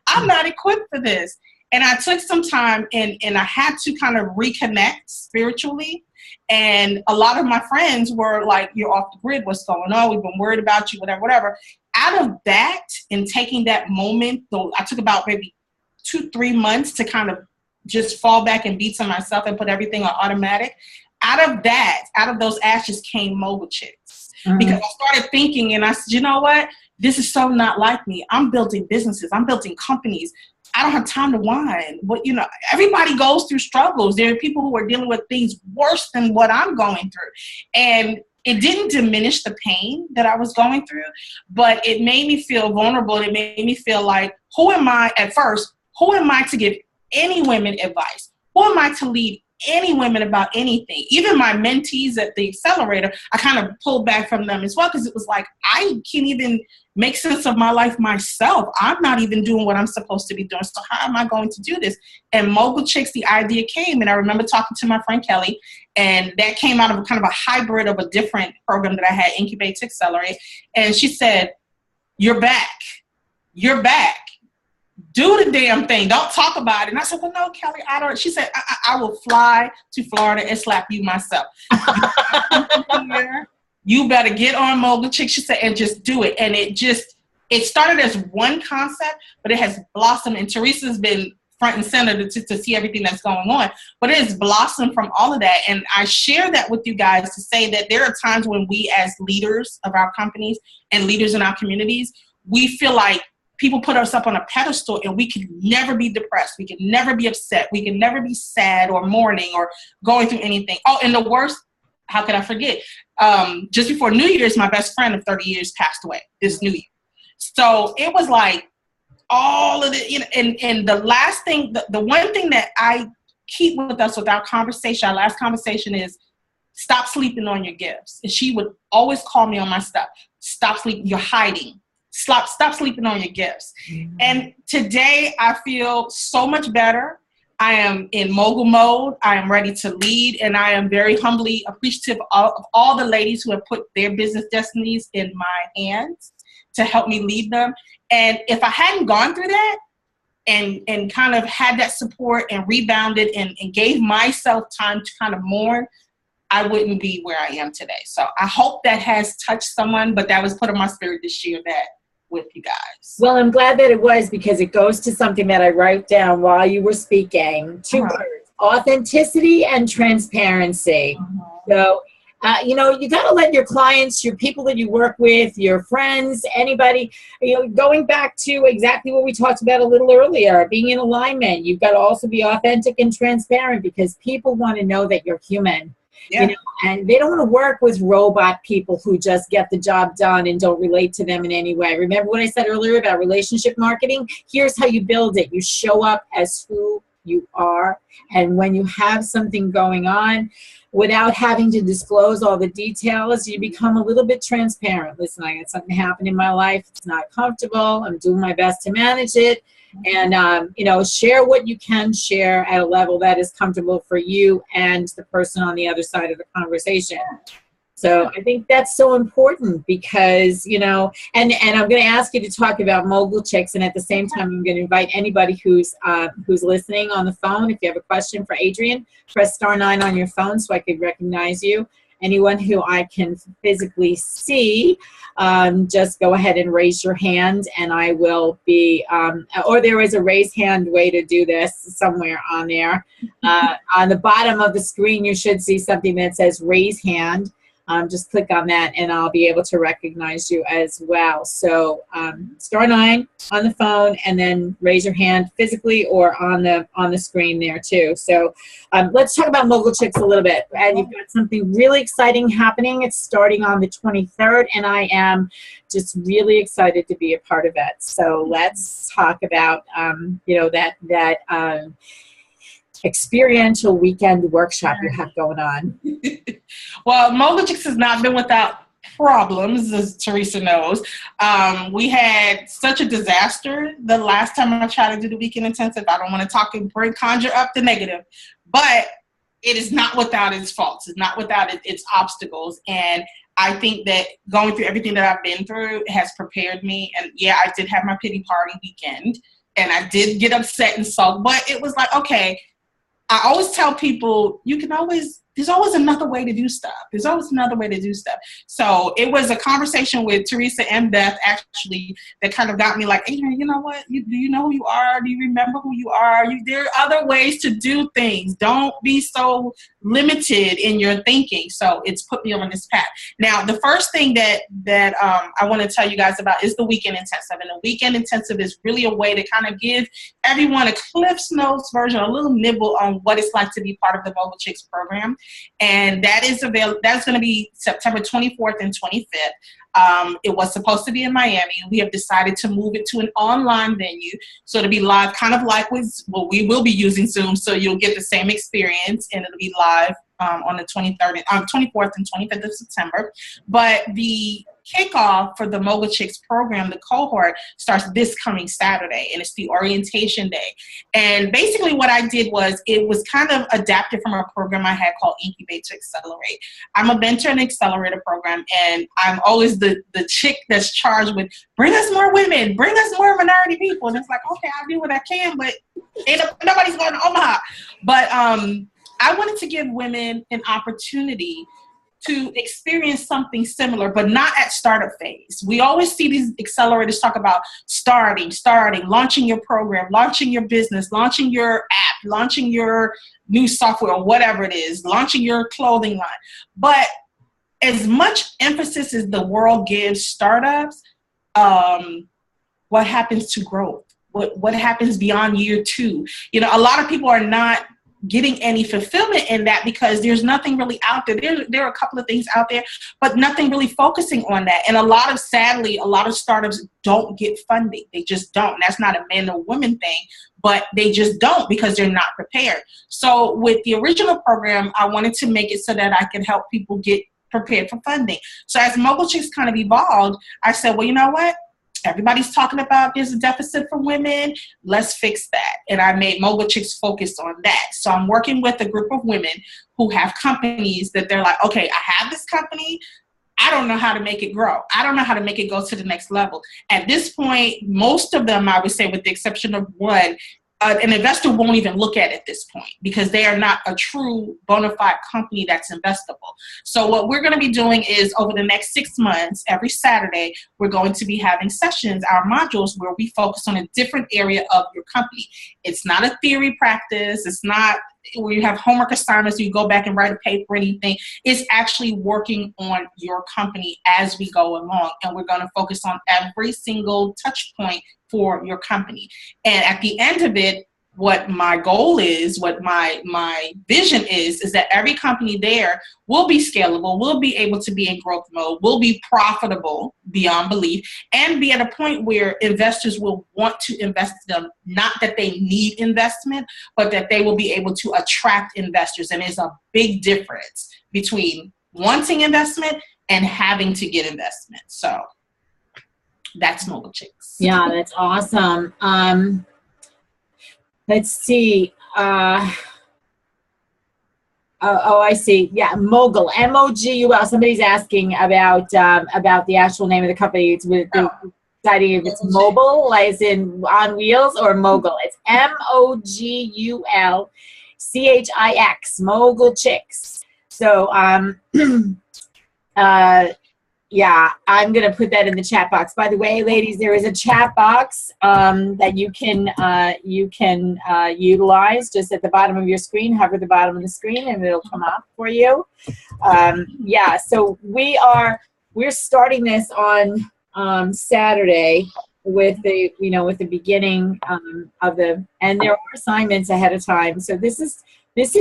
I'm not equipped for this. And I took some time and I had to kind of reconnect spiritually. And a lot of my friends were like, you're off the grid. What's going on? We've been worried about you, whatever, whatever. Out of that and taking that moment, though, I took about maybe 2-3 months to kind of just fall back and be to myself and put everything on automatic. Out of those ashes came Mogul Chicks. Mm-hmm. Because I started thinking and I said, you know what? This is so not like me. I'm building businesses. I'm building companies. I don't have time to whine. But, everybody goes through struggles. There are people who are dealing with things worse than what I'm going through. And it didn't diminish the pain that I was going through, but it made me feel vulnerable. It made me feel like, who am I to give any women advice? Who am I to lead any women about anything? Even my mentees at the accelerator, I kind of pulled back from them as well, because it was like, I can't even make sense of my life myself. I'm not even doing what I'm supposed to be doing. So how am I going to do this? And Mogul Chicks, the idea came, and I remember talking to my friend Kelly, and that came out of kind of a hybrid of a different program that I had, Incubate to Accelerate. And she said, you're back. You're back. Do the damn thing. Don't talk about it. And I said, well, no, Kelly, I don't. She said, I will fly to Florida and slap you myself. You better get on Mogul Chicks, she said, and just do it. And it started as one concept, but it has blossomed. And Teresa's been front and center to see everything that's going on. But it has blossomed from all of that. And I share that with you guys to say that there are times when we, as leaders of our companies and leaders in our communities, we feel like people put us up on a pedestal and we can never be depressed. We can never be upset. We can never be sad or mourning or going through anything. Oh, and the worst, how could I forget? Just before New Year's, my best friend of 30 years passed away this New Year. So it was like all of the, and the last thing, the one thing that I keep with us with our conversation, our last conversation is, stop sleeping on your gifts. And she would always call me on my stuff. Stop sleeping, you're hiding. Stop sleeping on your gifts. Mm-hmm. And today I feel so much better. I am in mogul mode. I am ready to lead. And I am very humbly appreciative of all the ladies who have put their business destinies in my hands to help me lead them. And if I hadn't gone through that and kind of had that support and rebounded and gave myself time to kind of mourn, I wouldn't be where I am today. So I hope that has touched someone, but that was put in my spirit to share that with you guys. Well, I'm glad that it was, because it goes to something that I wrote down while you were speaking. Two words: authenticity and transparency. So, you got to let your clients, your people that you work with, your friends, anybody, going back to exactly what we talked about a little earlier, being in alignment, you've got to also be authentic and transparent, because people want to know that you're human. Yeah. And they don't want to work with robot people who just get the job done and don't relate to them in any way. Remember what I said earlier about relationship marketing? Here's how you build it. You show up as who you are. And when you have something going on, without having to disclose all the details, you become a little bit transparent. Listen, I got something happen in my life. It's not comfortable. I'm doing my best to manage it. And, share what you can share at a level that is comfortable for you and the person on the other side of the conversation. So I think that's so important, because, and I'm going to ask you to talk about Mogul Chicks. And at the same time, I'm going to invite anybody who's listening on the phone. If you have a question for Adrienne, press *9 on your phone so I could recognize you. Anyone who I can physically see, just go ahead and raise your hand, and I will be, or there is a raise hand way to do this somewhere on there. On the bottom of the screen, you should see something that says raise hand. Just click on that and I'll be able to recognize you as well. So *9 on the phone, and then raise your hand physically or on the screen there too. So let's talk about Mogul Chicks a little bit. And you've got something really exciting happening. It's starting on the 23rd, and I am just really excited to be a part of it. So let's talk about that experiential weekend workshop you have going on. Well, Mogul Chicks has not been without problems, as Teresa knows. We had such a disaster the last time I tried to do the weekend intensive. I don't want to talk and conjure up the negative, but it is not without its faults. It's not without its obstacles. And I think that going through everything that I've been through has prepared me. And yeah, I did have my pity party weekend and I did get upset and sulk, but it was like, okay, I always tell people there's always another way to do stuff. There's always another way to do stuff. So it was a conversation with Teresa and Beth actually that kind of got me like, Adrienne, you know what? Do you know who you are? Do you remember who you are? There are other ways to do things. Don't be so limited in your thinking. So it's put me on this path. Now, the first thing that I want to tell you guys about is the weekend intensive. And the weekend intensive is really a way to kind of give everyone a Cliff's Notes version, a little nibble on what it's like to be part of the Mogul Chicks program. And that's going to be September 24th and 25th. It was supposed to be in Miami. We have decided to move it to an online venue. So it'll be live, kind of like we will be using Zoom. So you'll get the same experience and it'll be live on the 24th and 25th of September. But the kickoff for the Mogul Chicks program, the cohort, starts this coming Saturday, and it's the orientation day. And basically what I did was, it was kind of adapted from a program I had called Incubate to Accelerate. I'm a mentor in the accelerator program, and I'm always the chick that's charged with, bring us more women, bring us more minority people. And it's like, okay, I'll do what I can, but nobody's going to Omaha. But I wanted to give women an opportunity to experience something similar, but not at startup phase. We always see these accelerators talk about starting, launching your program, launching your business, launching your app, launching your new software, or whatever it is, launching your clothing line. But as much emphasis as the world gives startups, what happens to growth? What happens beyond year 2? You know, a lot of people are not getting any fulfillment in that because there's nothing really out there. There are a couple of things out there, but nothing really focusing on that. And sadly, a lot of startups don't get funding. They just don't. That's not a man or woman thing, but they just don't because they're not prepared. So with the original program, I wanted to make it so that I could help people get prepared for funding. So as Mogul Chicks kind of evolved, I said, well, you know what? Everybody's talking about there's a deficit for women. Let's fix that. And I made Mogul Chicks focused on that. So I'm working with a group of women who have companies that they're like, okay, I have this company. I don't know how to make it grow. I don't know how to make it go to the next level. At this point, most of them, I would say, with the exception of one, an investor won't even look at it at this point because they are not a true bona fide company that's investable. So what we're going to be doing is over the next 6 months, every Saturday, we're going to be having sessions, our modules, where we focus on a different area of your company. It's not a theory practice. It's not where you have homework assignments, you go back and write a paper or anything. It's actually working on your company as we go along. And we're going to focus on every single touch point for your company. And at the end of it, what my goal is, what my vision is that every company there will be scalable, will be able to be in growth mode, will be profitable beyond belief, and be at a point where investors will want to invest in them. Not that they need investment, but that they will be able to attract investors. And there's a big difference between wanting investment and having to get investment. So that's Mogul Chicks. Yeah, that's awesome. Let's see. I see. Yeah, Mogul, M-O-G-U-L. Somebody's asking about the actual name of the company. It's with deciding if it's mobile, as in on wheels, or Mogul. It's M-O-G-U-L-C-H-I-X. Mogul Chicks. So, yeah, I'm going to put that in the chat box. By the way, ladies, there is a chat box that you can utilize just at the bottom of your screen. Hover the bottom of the screen, and it'll come up for you. Yeah, so we're starting this on Saturday with the beginning of and there are assignments ahead of time. So this is if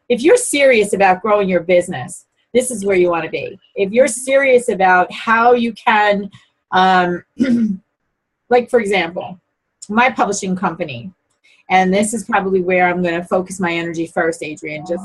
you're serious about growing your business, this is where you want to be. If you're serious about how you can, like for example, my publishing company, and this is probably where I'm going to focus my energy first, Adrienne, just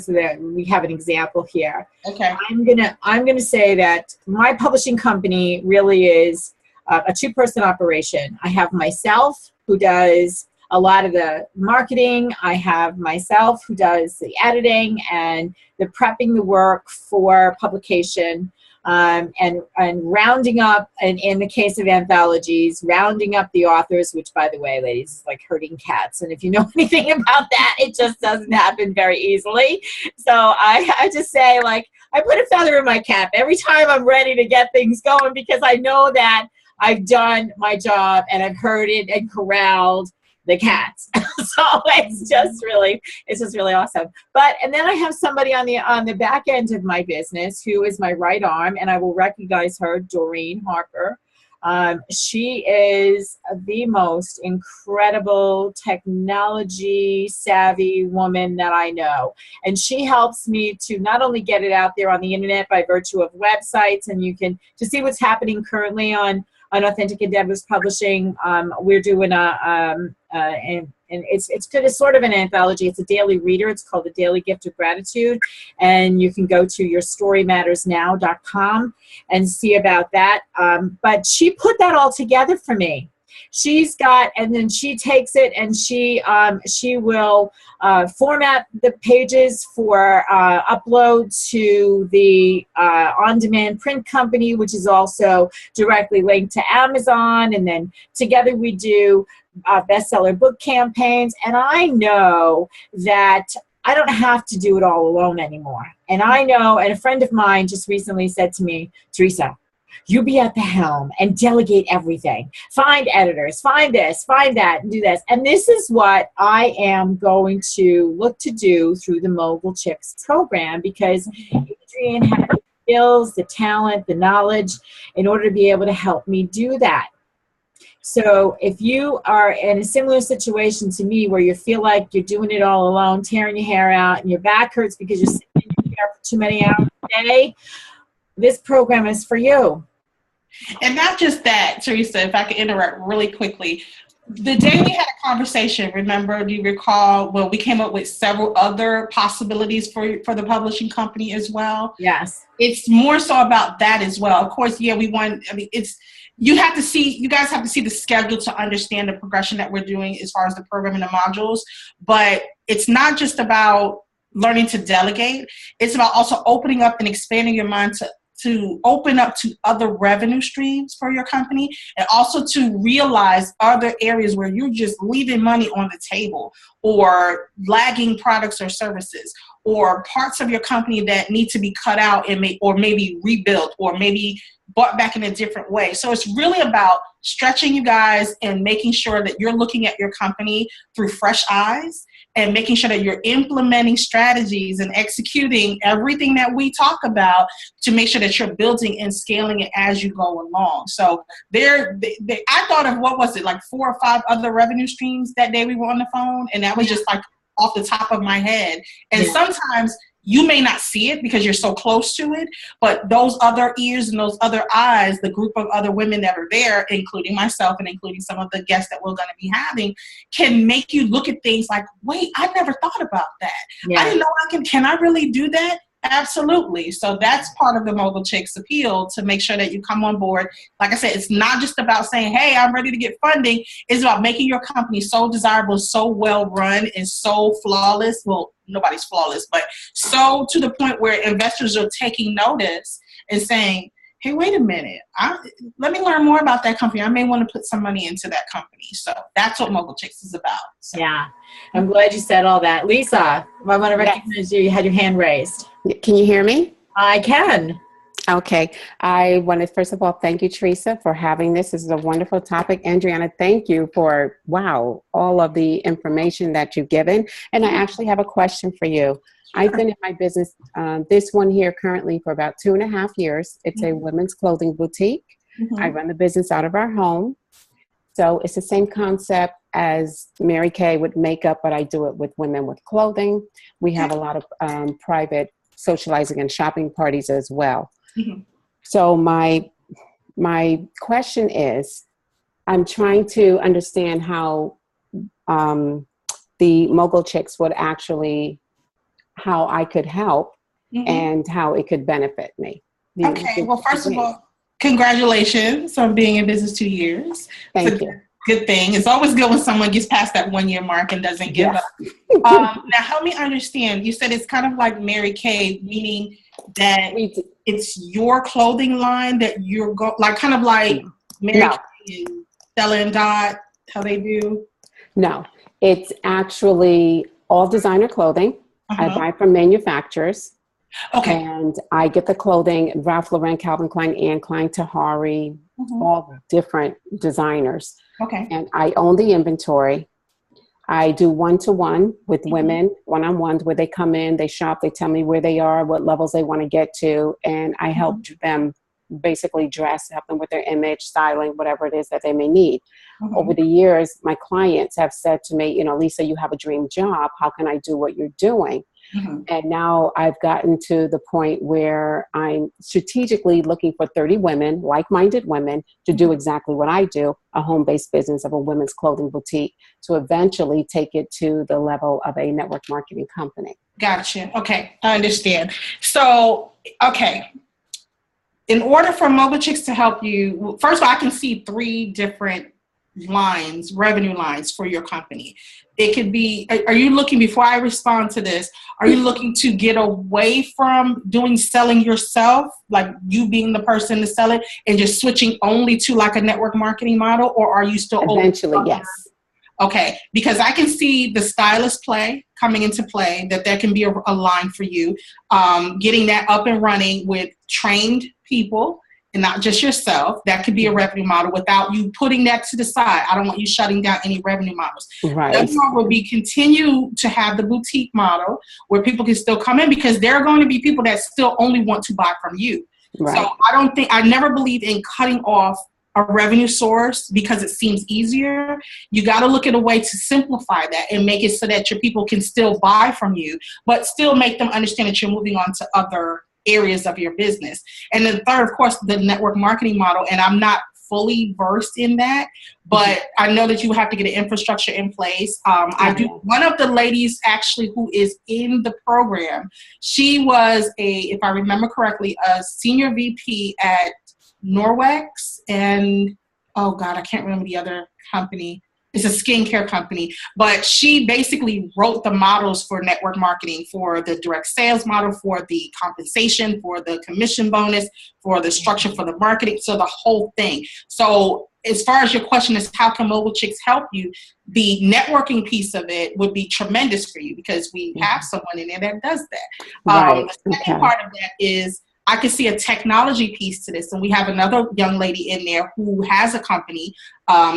so that we have an example here. Okay. I'm gonna say that my publishing company really is a 2-person operation. I have myself, who does a lot of the marketing. I have myself who does the editing and the prepping the work for publication. And rounding up, and in the case of anthologies, rounding up the authors, which, by the way, ladies, is like herding cats. And if you know anything about that, it just doesn't happen very easily. So I just say, like, I put a feather in my cap every time I'm ready to get things going, because I know that I've done my job and I've herded and corralled the cats. So it's just really awesome. And then I have somebody on the back end of my business who is my right arm, and I will recognize her, Doreen Harper. She is the most incredible technology savvy woman that I know. And she helps me to not only get it out there on the internet by virtue of websites, and you can to see what's happening currently on Authentic Endeavors Publishing. We're doing and it's good. It's sort of an anthology. It's a daily reader. It's called The Daily Gift of Gratitude. And you can go to yourstorymattersnow.com and see about that. But she put that all together for me. And then she takes it and she will format the pages for upload to the on-demand print company, which is also directly linked to Amazon. And then together we do bestseller book campaigns. And I know that I don't have to do it all alone anymore. And I know, and a friend of mine just recently said to me, Teresa, you be at the helm and delegate everything. Find editors, find this, find that, and do this. And this is what I am going to look to do through the Mogul Chicks program, because Adrienne has the skills, the talent, the knowledge in order to be able to help me do that. So if you are in a similar situation to me where you feel like you're doing it all alone, tearing your hair out, and your back hurts because you're sitting in your chair for too many hours a day, this program is for you. And not just that, Teresa, if I could interrupt really quickly. The day we had a conversation, remember, do you recall, well, we came up with several other possibilities for the publishing company as well? Yes. It's more so about that as well. Of course, yeah, you guys have to see the schedule to understand the progression that we're doing as far as the program and the modules. But it's not just about learning to delegate. It's about also opening up and expanding your mind to open up to other revenue streams for your company, and also to realize other areas where you're just leaving money on the table, or lagging products or services, or parts of your company that need to be cut out and maybe rebuilt, or maybe bought back in a different way. So it's really about stretching you guys and making sure that you're looking at your company through fresh eyes, and making sure that you're implementing strategies and executing everything that we talk about to make sure that you're building and scaling it as you go along. So I thought of, what was it, like 4 or 5 other revenue streams that day we were on the phone, and that was just like off the top of my head. And sometimes you may not see it because you're so close to it, but those other ears and those other eyes, the group of other women that are there, including myself and including some of the guests that we're going to be having, can make you look at things like, wait, I never thought about that. Yeah. I didn't know can I really do that? Absolutely. So that's part of the Mogul Chicks appeal, to make sure that you come on board. Like I said, it's not just about saying, hey, I'm ready to get funding. It's about making your company so desirable, so well run, and so flawless. Well, nobody's flawless, but so to the point where investors are taking notice and saying, hey, wait a minute, let me learn more about that company. I may want to put some money into that company. So that's what Mogul Chicks is about. So. Yeah, I'm glad you said all that. Lisa, I want to recognize you. You had your hand raised. Can you hear me? I can. Okay. I want to, first of all, thank you, Teresa, for having this. This is a wonderful topic. Adrienne, thank you for, all of the information that you've given. And I actually have a question for you. Sure. I've been in my business, this one here currently, for about 2.5 years. It's a women's clothing boutique. Mm-hmm. I run the business out of our home. So it's the same concept as Mary Kay with makeup, but I do it with women with clothing. We have a lot of private socializing and shopping parties as well. Mm-hmm. So my question is, I'm trying to understand how the Mogul Chicks would actually, how I could help and how it could benefit me. Okay, well, first of all, congratulations on being in business 2 years. Thank you. Good thing. It's always good when someone gets past that 1 year mark and doesn't give up. Now, help me understand. You said it's kind of like Mary Kay, meaning that it's your clothing line that you're kind of like Mary Kay and Stella and Dot, how they do. No, it's actually all designer clothing. I buy from manufacturers. Okay. And I get the clothing, Ralph Lauren, Calvin Klein, Anne Klein, Tahari, all different designers. Okay. And I own the inventory. I do one-to-one with women, one-on-ones, where they come in, they shop, they tell me where they are, what levels they want to get to, and I help them basically dress, help them with their image, styling, whatever it is that they may need. Over the years, my clients have said to me, Lisa, you have a dream job. How can I do what you're doing? And now I've gotten to the point where I'm strategically looking for 30 women, like-minded women, to do exactly what I do, a home-based business of a women's clothing boutique, to eventually take it to the level of a network marketing company. Gotcha. Okay, I understand. So, okay. In order for Mobile Chicks to help you, first of all, I can see 3 different revenue lines for your company. It could be, are you looking, before I respond to this, are you looking to get away from selling yourself, like you being the person to sell it, and just switching only to like a network marketing model, or are you still eventually? Yes. Okay, because I can see the stylist coming into play, that can be a line for you. Getting that up and running with trained people and not just yourself. That could be a revenue model without you putting that to the side. I don't want you shutting down any revenue models. Right. The other one will be continue to have the boutique model where people can still come in, because there are going to be people that still only want to buy from you. Right. So I never believe in cutting off a revenue source because it seems easier. You got to look at a way to simplify that and make it so that your people can still buy from you, but still make them understand that you're moving on to other areas of your business. And then third, of course, the network marketing model. And I'm not fully versed in that, but I know that you have to get an infrastructure in place. I do. One of the ladies actually who is in the program, she was if I remember correctly, a senior VP at Norwex, and oh God, I can't remember the other company. It's a skincare company, but she basically wrote the models for network marketing, for the direct sales model, for the compensation, for the commission bonus, for the structure, for the marketing, so the whole thing. So as far as your question is, how can Mobile Chicks help you? The networking piece of it would be tremendous for you, because we have someone in there that does that. Right. The second part of that is, I can see a technology piece to this. And we have another young lady in there who has a company,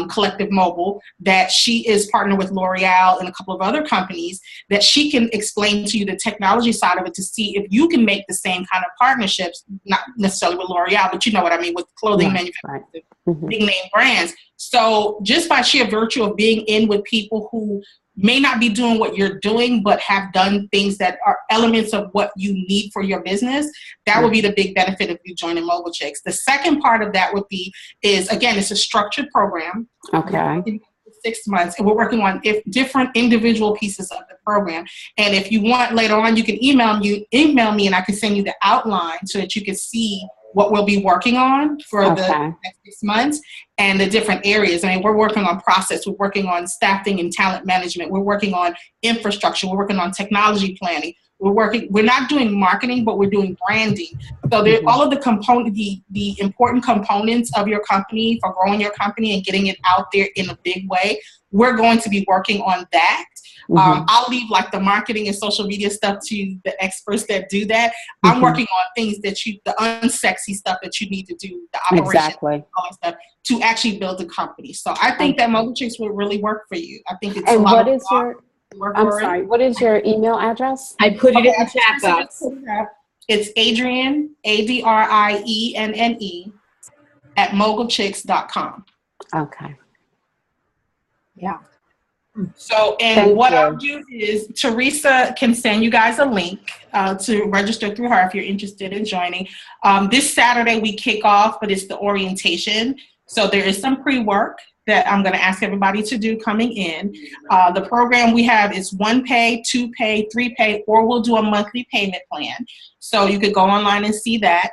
Collective Mobile, that she is partnered with L'Oreal and a couple of other companies, that she can explain to you the technology side of it to see if you can make the same kind of partnerships, not necessarily with L'Oreal, but you know what I mean, with clothing manufacturers, big name brands. So just by sheer virtue of being in with people who may not be doing what you're doing, but have done things that are elements of what you need for your business, that would be the big benefit of you joining Mobile Chicks. The second part of that is again, it's a structed program. Okay. 6 months, and we're working on different individual pieces of the program. And if you want later on, you can email me, and I can send you the outline so that you can see what we'll be working on for the next 6 months and the different areas. I mean, we're working on process, we're working on staffing and talent management, we're working on infrastructure, we're working on technology planning. We're not doing marketing, but we're doing branding. So all of the important components of your company for growing your company and getting it out there in a big way, we're going to be working on that. I'll leave like the marketing and social media stuff to the experts that do that. I'm working on things that the unsexy stuff that you need to do, the operations, all that stuff, to actually build a company. So I think that Mobile Chicks would really work for you. I think it's what is your email address? I put it in the chat box. It's Adrienne, ADRIENNE, at mogulchicks.com. Okay. Yeah. So, and what I'll do is Teresa can send you guys a link to register through her if you're interested in joining. This Saturday we kick off, but it's the orientation. So there is some pre-work that I'm going to ask everybody to do coming in. The program we have is 1 pay, 2 pay, 3 pay, or we'll do a monthly payment plan. So you could go online and see that.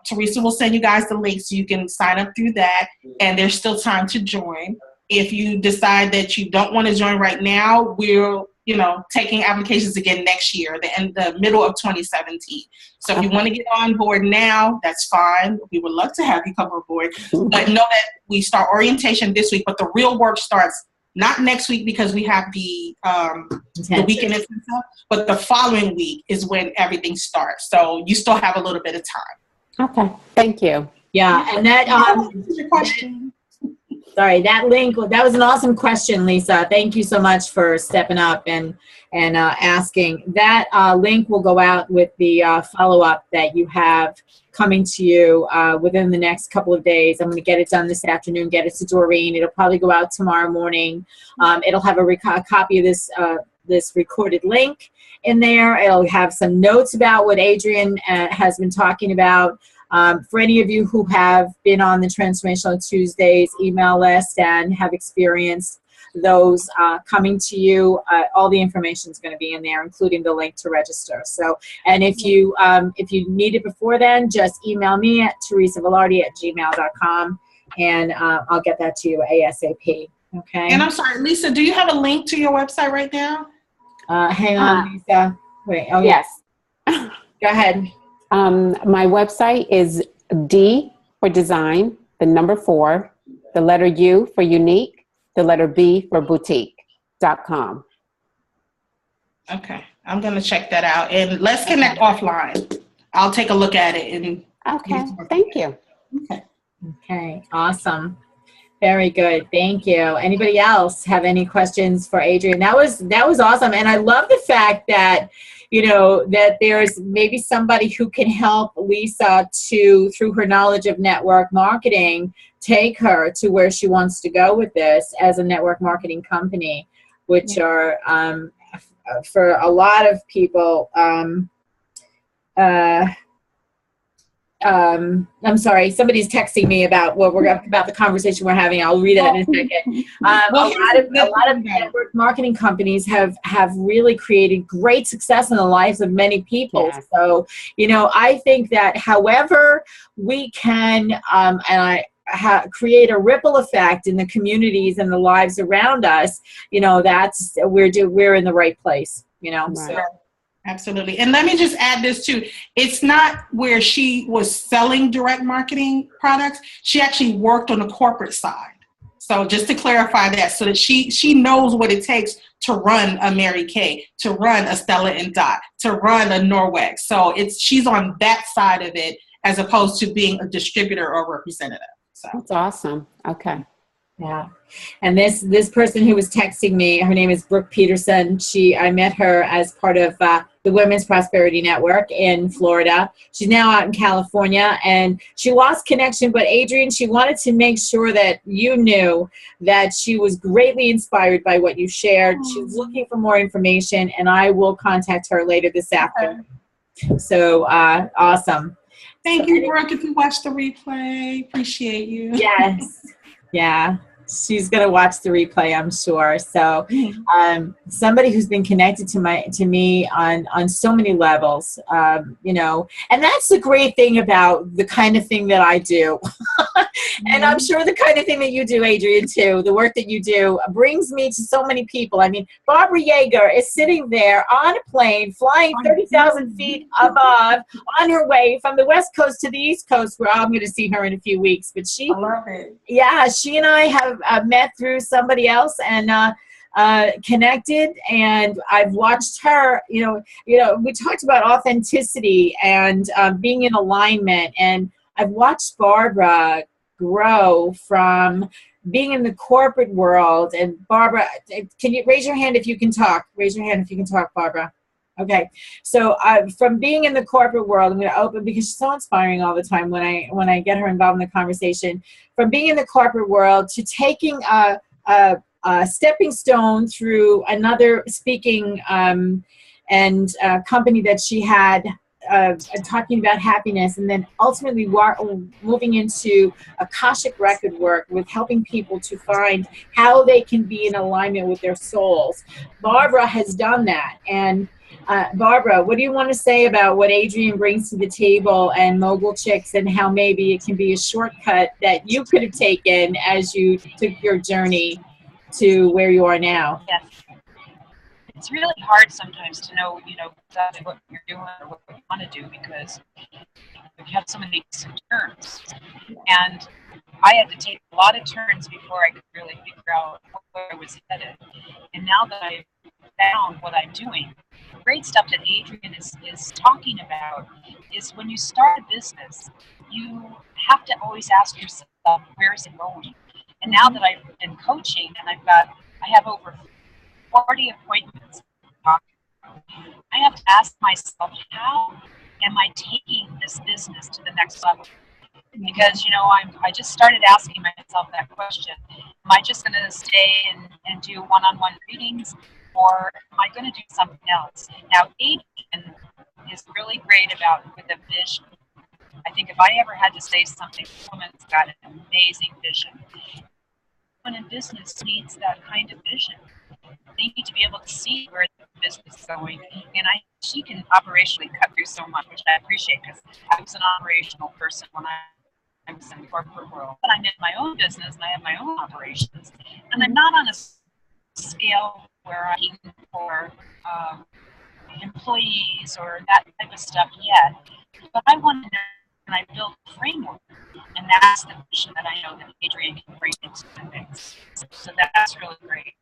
Teresa will send you guys the link so you can sign up through that, and there's still time to join. If you decide that you don't want to join right now, we're taking applications again next year, the middle of 2017. So if you want to get on board now, that's fine. We would love to have you come on board. But know that we start orientation this week, but the real work starts not next week because we have the weekend and stuff, but the following week is when everything starts. So you still have a little bit of time. Okay, thank you. Yeah, and that your question. Sorry, that link, that was an awesome question, Lisa. Thank you so much for stepping up and asking. That link will go out with the follow-up that you have coming to you within the next couple of days. I'm going to get it done this afternoon, get it to Doreen. It'll probably go out tomorrow morning. It'll have a copy of this recorded link in there. It'll have some notes about what Adrienne has been talking about. For any of you who have been on the Transformational Tuesdays email list and have experienced those coming to you, all the information is going to be in there, including the link to register. So, and if you need it before then, just email me at teresavelardi@gmail.com, and I'll get that to you ASAP. Okay. And I'm sorry, Lisa, do you have a link to your website right now? Hang on, Lisa. Wait. Oh, yes. Go ahead. My website is D for design, the number 4, the letter U for unique, the letter B for boutique.com. Okay. I'm going to check that out, and let's connect offline. I'll take a look at it. Okay. Thank you. Okay. Awesome. Very good. Thank you. Anybody else have any questions for Adrienne? That was awesome. And I love the fact that, that there's maybe somebody who can help Lisa through her knowledge of network marketing, take her to where she wants to go with this as a network marketing company, which are, for a lot of people, I'm sorry, somebody's texting me about about the conversation we're having. I'll read it in a second. A lot of network marketing companies have really created great success in the lives of many people. Yeah. So, I think that however we can, create a ripple effect in the communities and the lives around us, that's we're in the right place. Right. So. Absolutely. And let me just add this too. It's not where she was selling direct marketing products. She actually worked on the corporate side. So just to clarify that, so that she knows what it takes to run a Mary Kay, to run a Stella and Dot, to run a Norwex. So she's on that side of it as opposed to being a distributor or representative. So that's awesome. Okay. Yeah. And this person who was texting me, her name is Brooke Peterson. I met her as part of the Women's Prosperity Network in Florida. She's now out in California, and she lost connection. But Adrienne, she wanted to make sure that you knew that she was greatly inspired by what you shared. She's looking for more information, and I will contact her later this afternoon. So awesome. Thank you, Brooke, if you watch the replay. Appreciate you. Yes. Yeah. She's going to watch the replay, I'm sure. So somebody who's been connected to me on so many levels, and that's the great thing about the kind of thing that I do. And I'm sure the kind of thing that you do, Adrienne, too, the work that you do brings me to so many people. I mean, Barbara Yeager is sitting there on a plane flying 30,000 feet above on her way from the West Coast to the East Coast, where I'm going to see her in a few weeks. But I love it. Yeah, she and I have met through somebody else and connected, and I've watched her. We talked about authenticity and being in alignment, and I've watched Barbara grow from being in the corporate world. And Barbara, can you raise your hand if you can talk? Raise your hand if you can talk, Barbara. Okay, so from being in the corporate world, I'm going to open because she's so inspiring all the time when I get her involved in the conversation. From being in the corporate world to taking a stepping stone through another speaking and company that she had, talking about happiness, and then ultimately moving into Akashic record work with helping people to find how they can be in alignment with their souls. Barbara has done that, and Barbara, what do you want to say about what Adrienne brings to the table and Mogul Chicks, and how maybe it can be a shortcut that you could have taken as you took your journey to where you are now? Yes. It's really hard sometimes to know, exactly what you're doing or what you want to do, because you have so many turns. And I had to take a lot of turns before I could really figure out where I was headed. And now that I've found what I'm doing, great stuff that Adrienne is talking about is when you start a business, you have to always ask yourself, where is it going? And now that I've been coaching and I have over 40 appointments, I have to ask myself, how am I taking this business to the next level? Because I just started asking myself that question. Am I just going to stay and do one-on-one readings, or am I going to do something else? Now, Adrienne is really great with a vision. I think if I ever had to say something, this woman's got an amazing vision. Someone in business needs that kind of vision. They need to be able to see where the business is going, and she can operationally cut through so much, which I appreciate, because I was an operational person when I was in the corporate world. But I'm in my own business and I have my own operations, and I'm not on a scale where I'm eating for employees or that type of stuff yet. But I want to know, and I build a framework, and that's the vision that I know that Adrienne can bring into the mix. So that's really great.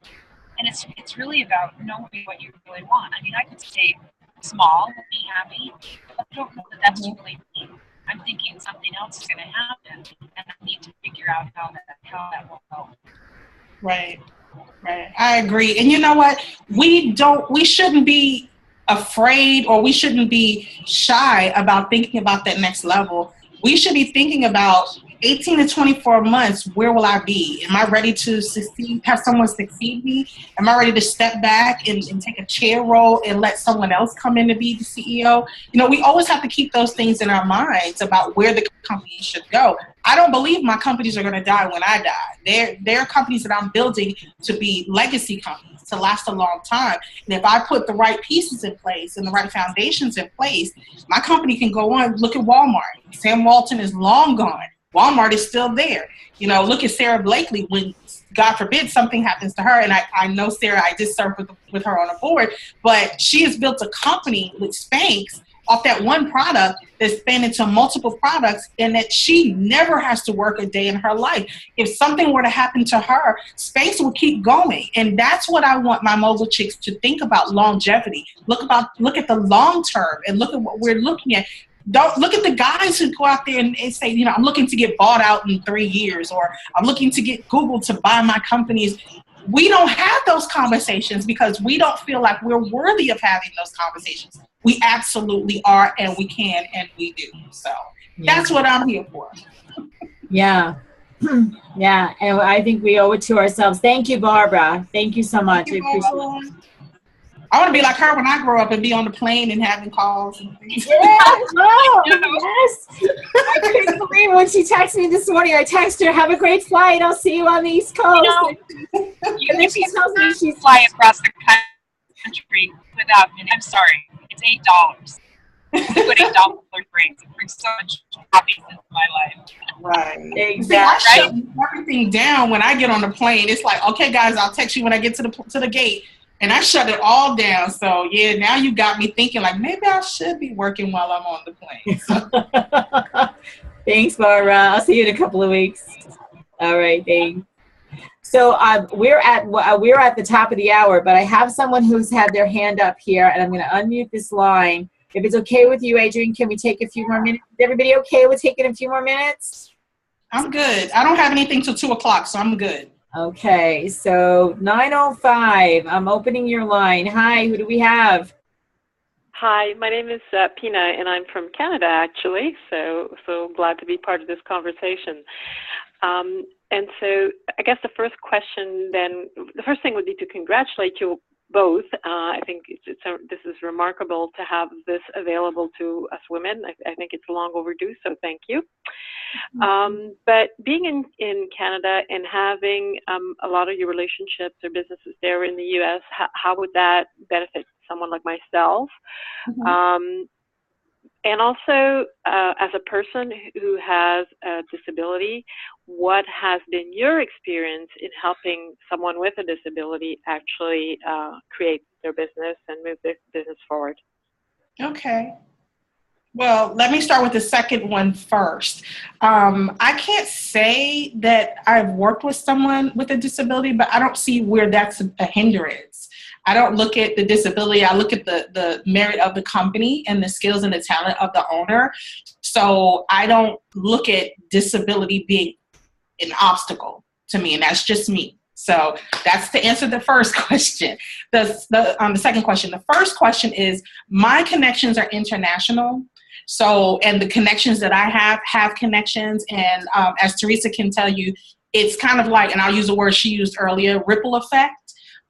And it's really about knowing what you really want. I mean, I could stay small and be happy, but I don't know that that's really me. I'm thinking something else is going to happen, and I need to figure out how that will help. Right. I agree. And you know what? We shouldn't be afraid, or we shouldn't be shy about thinking about that next level. We should be thinking about 18 to 24 months, where will I be? Am I ready to succeed, have someone succeed me? Am I ready to step back and take a chair role and let someone else come in to be the CEO? We always have to keep those things in our minds about where the company should go. I don't believe my companies are going to die when I die. They're companies that I'm building to be legacy companies, to last a long time. And if I put the right pieces in place and the right foundations in place, my company can go on. Look at Walmart. Sam Walton is long gone. Walmart is still there. Look at Sarah Blakely. When, God forbid, something happens to her, and I know Sarah, I did serve with her on a board, but she has built a company with Spanx off that one product that's spanned into multiple products, and that she never has to work a day in her life. If something were to happen to her, Spanx will keep going. And that's what I want my Mogul Chicks to think about: longevity. Look at the long term, and look at what we're looking at. Don't look at the guys who go out there and say, I'm looking to get bought out in 3 years, or I'm looking to get Google to buy my companies. We don't have those conversations because we don't feel like we're worthy of having those conversations. We absolutely are, and we can, and we do. So that's what I'm here for. Yeah. Yeah. And I think we owe it to ourselves. Thank you, Barbara. Thank you so much. I want to be like her when I grow up and be on the plane and having calls and things. Yeah, yes. I couldn't believe when she texted me this morning. I texted her, "Have a great flight. I'll see you on the East Coast." And then she tells me she's fly across the country without. I'm sorry, it's $8. What $8 brings. It brings so much happiness into my life. Right. Exactly. I shut everything down when I get on the plane. It's like, okay, guys, I'll text you when I get to the gate. And I shut it all down. So, yeah, now you got me thinking, like, maybe I should be working while I'm on the plane. So. Thanks, Barbara. I'll see you in a couple of weeks. All right, thanks. So we're at the top of the hour, but I have someone who's had their hand up here, and I'm going to unmute this line. If it's okay with you, Adrienne, can we take a few more minutes? Is everybody okay with taking a few more minutes? I'm good. I don't have anything till 2 o'clock, so I'm good. Okay, so 9:05, I'm opening your line. Hi, who do we have? Hi, my name is Pina, and I'm from Canada, actually, so glad to be part of this conversation. And so I guess the first thing would be to congratulate you both. I think this is remarkable to have this available to us women. I think it's long overdue, so thank you. But being in Canada and having a lot of your relationships or businesses there in the U.S., how would that benefit someone like myself. Mhm. And also, as a person who has a disability, what has been your experience in helping someone with a disability actually create their business and move their business forward? Okay. Well, let me start with the second one first. I can't say that I've worked with someone with a disability, but I don't see where that's a hindrance. I don't look at the disability. I look at the merit of the company and the skills and the talent of the owner. So I don't look at disability being an obstacle to me, and that's just me. So that's to answer the first question. The second question. The first question is, my connections are international. So, and the connections that I have connections. And as Teresa can tell you, it's kind of like, and I'll use a word she used earlier, ripple effect.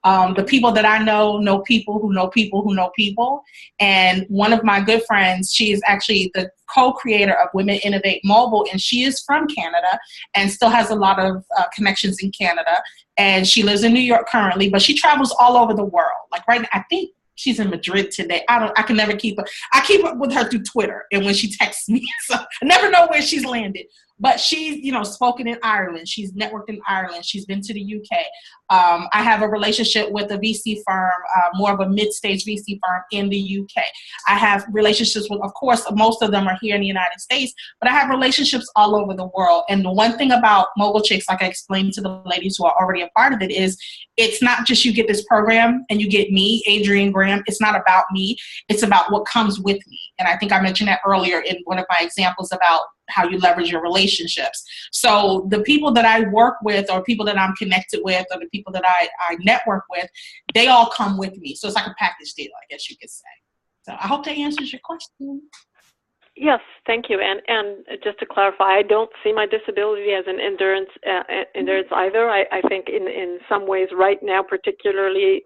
The people that I know people who know people who know people. And one of my good friends, she is actually the co-creator of Women Innovate Mobile, and she is from Canada and still has a lot of connections in Canada. And she lives in New York currently, but she travels all over the world. Like right now, I think she's in Madrid today. I can never keep up. I keep up with her through Twitter and when she texts me. So I never know where she's landed. But she's, spoken in Ireland. She's networked in Ireland. She's been to the UK. I have a relationship with a VC firm, more of a mid-stage VC firm in the UK. I have relationships with, of course, most of them are here in the United States, but I have relationships all over the world. And the one thing about Mogul Chicks, like I explained to the ladies who are already a part of it, is it's not just you get this program and you get me, Adrienne Graham. It's not about me. It's about what comes with me. And I think I mentioned that earlier in one of my examples about how you leverage your relationships. So the people that I work with or people that I'm connected with or the people that I network with, they all come with me. So it's like a package deal, I guess you could say. So I hope that answers your question. Yes, thank you. And just to clarify, I don't see my disability as an endurance either. I think in some ways right now, particularly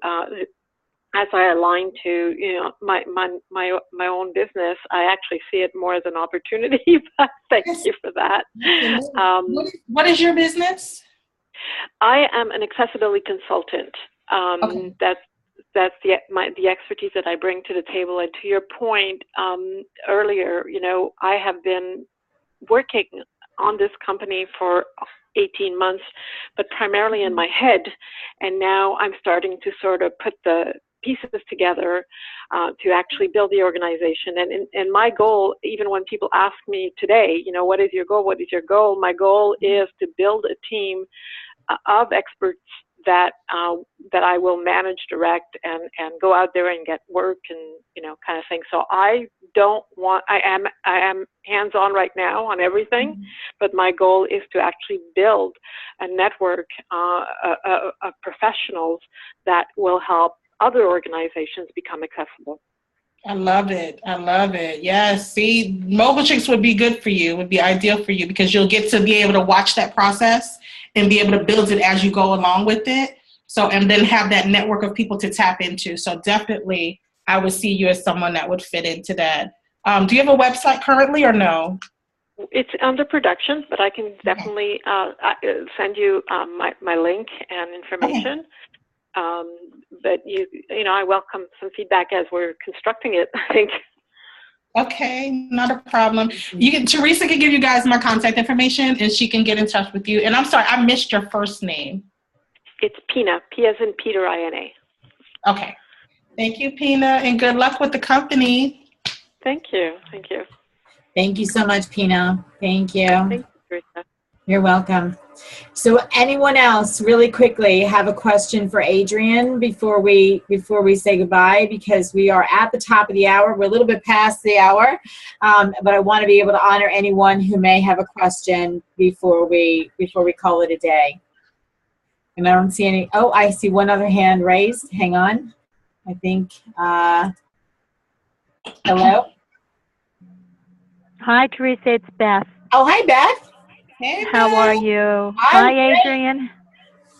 as I align to my own business, I actually see it more as an opportunity. But thank you for that. What is your business? I am an accessibility consultant. Okay. That's the expertise that I bring to the table. And to your point earlier, I have been working on this company for 18 months, but primarily in my head. And now I'm starting to sort of put the pieces together to actually build the organization. And my goal, even when people ask me today, what is your goal? What is your goal? My goal is to build a team of experts that I will manage, direct, and go out there and get work and kind of thing. So I am hands-on right now on everything, but my goal is to actually build a network of professionals that will help other organizations become accessible. I love it. I love it. Yes. See, Mogul Chicks would be good for you, would be ideal for you because you'll get to be able to watch that process and be able to build it as you go along with it. So, and then have that network of people to tap into. So definitely I would see you as someone that would fit into that. Do you have a website currently or no? It's under production, but I can definitely send you my link and information. Okay. But I welcome some feedback as we're constructing it, I think. Okay, not a problem. Teresa can give you guys my contact information and she can get in touch with you. And I'm sorry, I missed your first name. It's Pina, P as in Peter, I-N-A. Okay. Thank you, Pina, and good luck with the company. Thank you. Thank you. Thank you so much, Pina. Thank you. Thank you, Teresa. You're welcome. So anyone else really quickly have a question for Adrienne before we say goodbye, because we are at the top of the hour. We're a little bit past the hour, but I want to be able to honor anyone who may have a question before we call it a day. And I don't see any. Oh, I see one other hand raised. Hang on. I think. Hello. Hi, Teresa. It's Beth. Oh, hi, Beth. Hey, How Beth. are you? I'm Hi, great. Adrienne.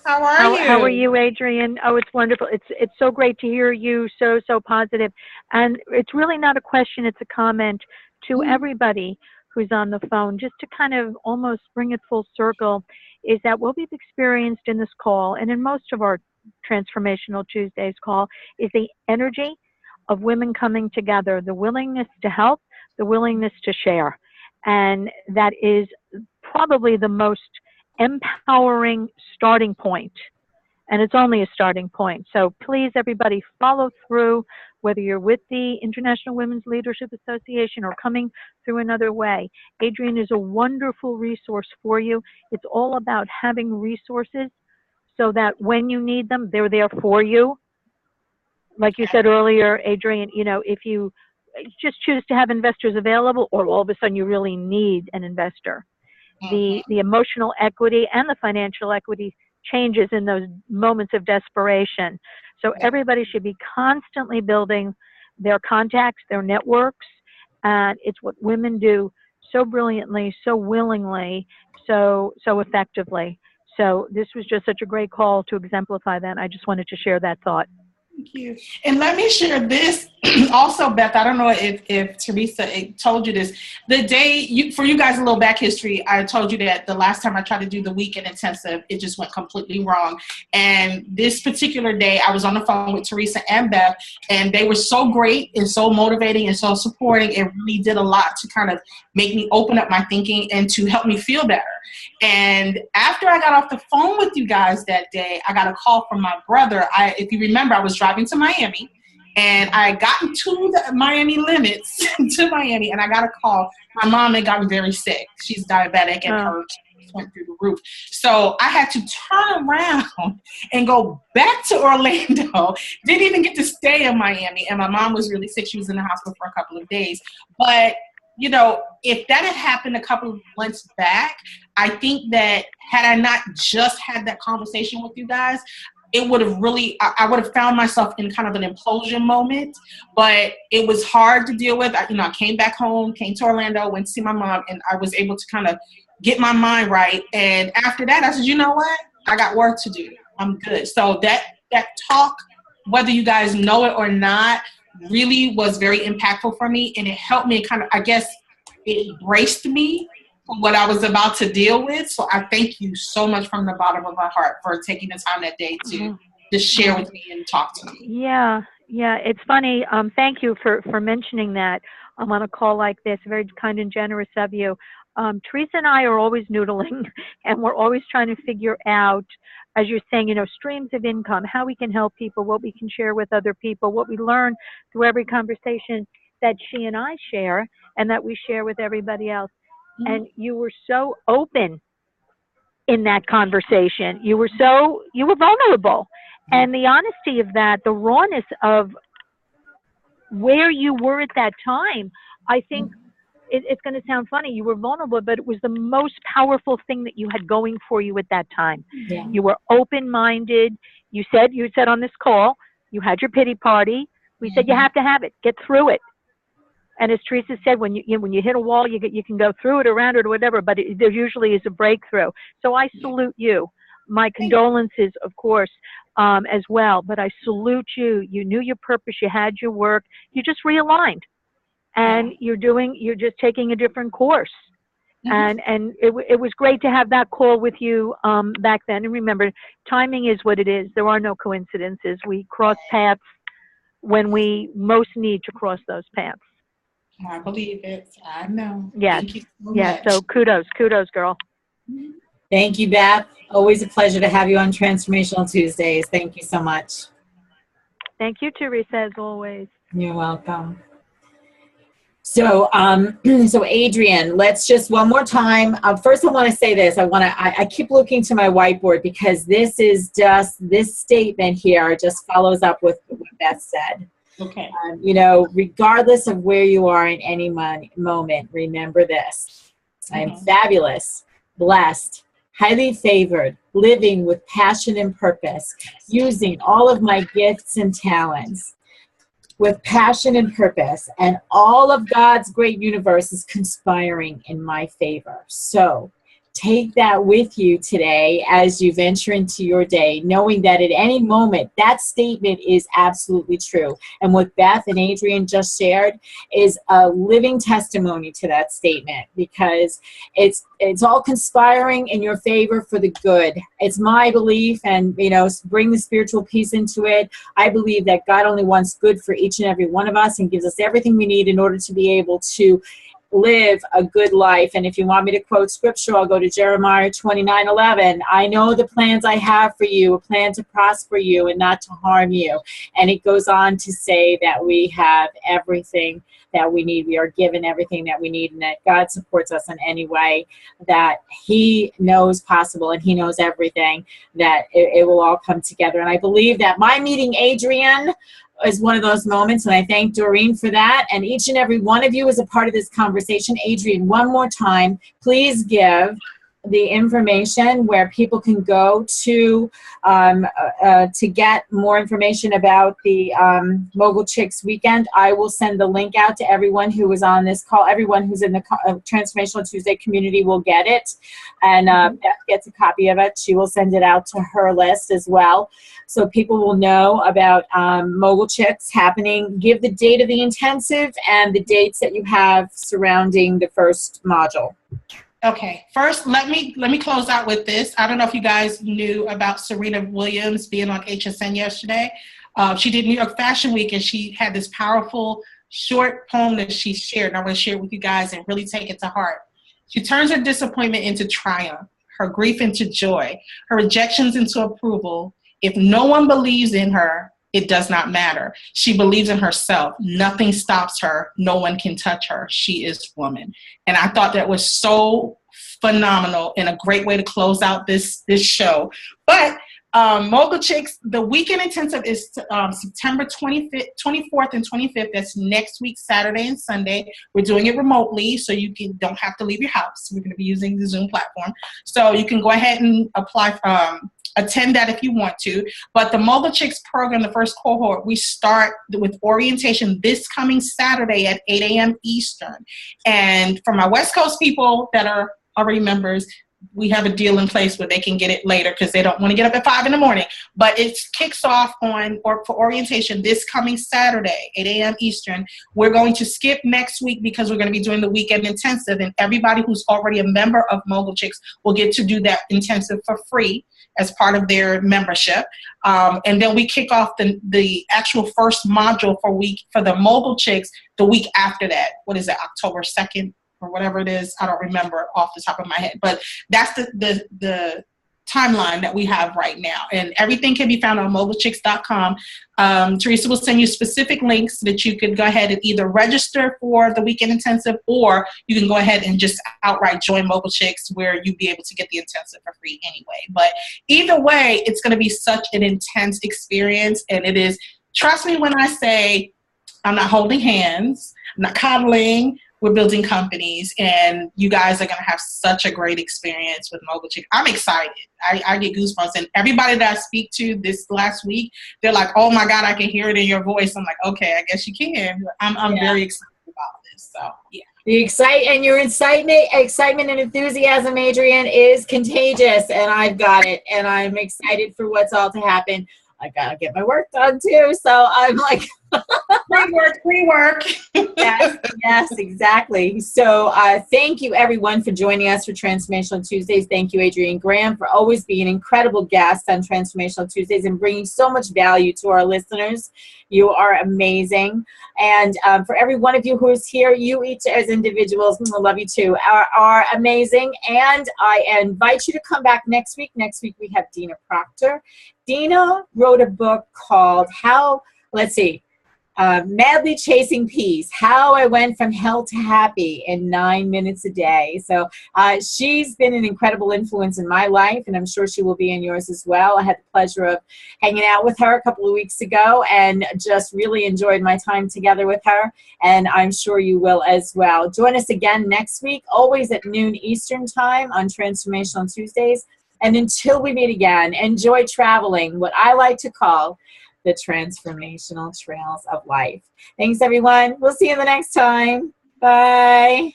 How are you? How are you, Adrienne? Oh, it's wonderful. It's so great to hear you. So positive. And it's really not a question. It's a comment to everybody who's on the phone, just to kind of almost bring it full circle, is that what we've experienced in this call and in most of our Transformational Tuesdays call is the energy of women coming together, the willingness to help, the willingness to share. And that is probably the most empowering starting point. And it's only a starting point. So please, everybody, follow through, whether you're with the International Women's Leadership Association or coming through another way. Adrienne is a wonderful resource for you. It's all about having resources so that when you need them, they're there for you. Like you said earlier, Adrienne, you know, if you just choose to have investors available, or all of a sudden you really need an investor, the emotional equity and the financial equity changes in those moments of desperation. So everybody should be constantly building their contacts, their networks, and it's what women do so brilliantly, so willingly, so effectively. So this was just such a great call to exemplify that. I just wanted to share that thought. Thank you. And let me share this also, Beth. I don't know if Teresa told you this. The day, for you guys, a little back history, I told you that the last time I tried to do the weekend intensive, it just went completely wrong. And this particular day, I was on the phone with Teresa and Beth, and they were so great and so motivating and so supporting. It really did a lot to kind of make me open up my thinking and to help me feel better. And after I got off the phone with you guys that day, I got a call from my brother. If you remember, I was driving to Miami, and I had gotten to the Miami limits to Miami, and I got a call. My mom had gotten very sick. She's diabetic, and her went through the roof. So I had to turn around and go back to Orlando. Didn't even get to stay in Miami, and my mom was really sick. She was in the hospital for a couple of days. But you know, if that had happened a couple of months back, I think that had I not just had that conversation with you guys, it would have really, I would have found myself in kind of an implosion moment. But it was hard to deal with. I came back home, came to Orlando, went to see my mom, and I was able to kind of get my mind right. And after that, I said, you know what? I got work to do. I'm good. So that talk, whether you guys know it or not, really was very impactful for me, and it helped me kind of, I guess, it braced me for what I was about to deal with. So I thank you so much from the bottom of my heart for taking the time that day to just share with me and talk to me. Yeah, it's funny. Thank you for mentioning that on a call like this. Very kind and generous of you. Teresa and I are always noodling, and we're always trying to figure out, as you're saying, streams of income, how we can help people, what we can share with other people, what we learn through every conversation that she and I share and that we share with everybody else. And you were so open in that conversation. You were vulnerable. And the honesty of that, the rawness of where you were at that time, I think it's going to sound funny. You were vulnerable, but it was the most powerful thing that you had going for you at that time. Yeah. You were open-minded. You said on this call, you had your pity party. We said you have to have it. Get through it. And as Teresa said, when you hit a wall, you can go through it, around it, or whatever. But there usually is a breakthrough. So I salute you. My condolences, of course, as well. But I salute you. You knew your purpose. You had your work. You just realigned. And you're just taking a different course. And it was great to have that call with you back then. And remember, timing is what it is. There are no coincidences. We cross paths when we most need to cross those paths. I believe it. I know. Yes. Thank you so much. So kudos, girl. Thank you, Beth. Always a pleasure to have you on Transformational Tuesdays. Thank you so much. Thank you, Teresa, as always. You're welcome. So, so Adrienne, let's just one more time. First, I want to say this. I keep looking to my whiteboard because this statement here just follows up with what Beth said. Okay. Regardless of where you are in any moment, remember this. I am fabulous, blessed, highly favored, living with passion and purpose, using all of my gifts and talents with passion and purpose, and all of God's great universe is conspiring in my favor. So take that with you today as you venture into your day, knowing that at any moment that statement is absolutely true. And what Beth and Adrienne just shared is a living testimony to that statement, because it's all conspiring in your favor for the good. It's my belief, and bring the spiritual piece into it. I believe that God only wants good for each and every one of us and gives us everything we need in order to be able to live a good life. And if you want me to quote scripture, I'll go to Jeremiah 29:11. I know the plans I have for you, a plan to prosper you and not to harm you. And it goes on to say that we have everything that we need. We are given everything that we need, and that God supports us in any way that he knows possible, and he knows everything, that it will all come together. And I believe that my meeting Adrienne is one of those moments, and I thank Doreen for that. And each and every one of you is a part of this conversation. Adrienne, one more time, please give the information where people can go to get more information about the Mogul Chicks weekend. I will send the link out to everyone who was on this call. Everyone who's in the Transformational Tuesday community will get it, and Beth gets a copy of it. She will send it out to her list as well, so people will know about Mogul Chicks happening. Give the date of the intensive and the dates that you have surrounding the first module. Okay, first, let me close out with this. I don't know if you guys knew about Serena Williams being on HSN yesterday. She did New York Fashion Week, and she had this powerful short poem that she shared, and I want to share it with you guys and really take it to heart. She turns her disappointment into triumph, her grief into joy, her rejections into approval. If no one believes in her, it does not matter. She believes in herself. Nothing stops her. No one can touch her. She is woman. And I thought that was so phenomenal and a great way to close out this show. But Mogul Chicks, the weekend intensive is September 24th and 25th. That's next week, Saturday and Sunday. We're doing it remotely, so you don't have to leave your house. We're going to be using the Zoom platform. So you can go ahead and apply attend that if you want to. But the Mogul Chicks program, the first cohort, we start with orientation this coming Saturday at 8 a.m. Eastern. And for my West Coast people that are already members, we have a deal in place where they can get it later because they don't want to get up at 5 in the morning. But it kicks off for orientation this coming Saturday, 8 a.m. Eastern. We're going to skip next week because we're going to be doing the weekend intensive, and everybody who's already a member of Mogul Chicks will get to do that intensive for free as part of their membership. And then we kick off the actual first module for the Mogul Chicks the week after that. What is it, October 2nd? Or whatever it is, I don't remember off the top of my head, but that's the timeline that we have right now. And everything can be found on mogulchicks.com. Teresa will send you specific links so that you can go ahead and either register for the weekend intensive, or you can go ahead and just outright join Mogul Chicks, where you'll be able to get the intensive for free anyway. But either way, it's going to be such an intense experience, and it is, trust me when I say I'm not holding hands, I'm not coddling. We're building companies, and you guys are going to have such a great experience with Mogul Chicks. I'm excited. I get goosebumps. And everybody that I speak to this last week, they're like, oh, my God, I can hear it in your voice. I'm like, okay, I guess you can. I'm very excited about this. So, yeah. Your excitement and enthusiasm, Adrienne, is contagious, and I've got it. And I'm excited for what's all to happen. I got to get my work done, too. So I'm like... Free work. Yes, exactly. So thank you, everyone, for joining us for Transformational Tuesdays. Thank you, Adrienne Graham, for always being an incredible guest on Transformational Tuesdays and bringing so much value to our listeners. You are amazing. And for every one of you who is here, you each as individuals, I love you too, are amazing. And I invite you to come back next week. Next week, we have Dina Proctor. Dina wrote a book called Madly Chasing Peace, How I Went from Hell to Happy in 9 minutes a day. So she's been an incredible influence in my life, and I'm sure she will be in yours as well. I had the pleasure of hanging out with her a couple of weeks ago and just really enjoyed my time together with her, and I'm sure you will as well. Join us again next week, always at noon Eastern Time on Transformational Tuesdays. And until we meet again, enjoy traveling, what I like to call the transformational trails of life. Thanks, everyone. We'll see you the next time. Bye.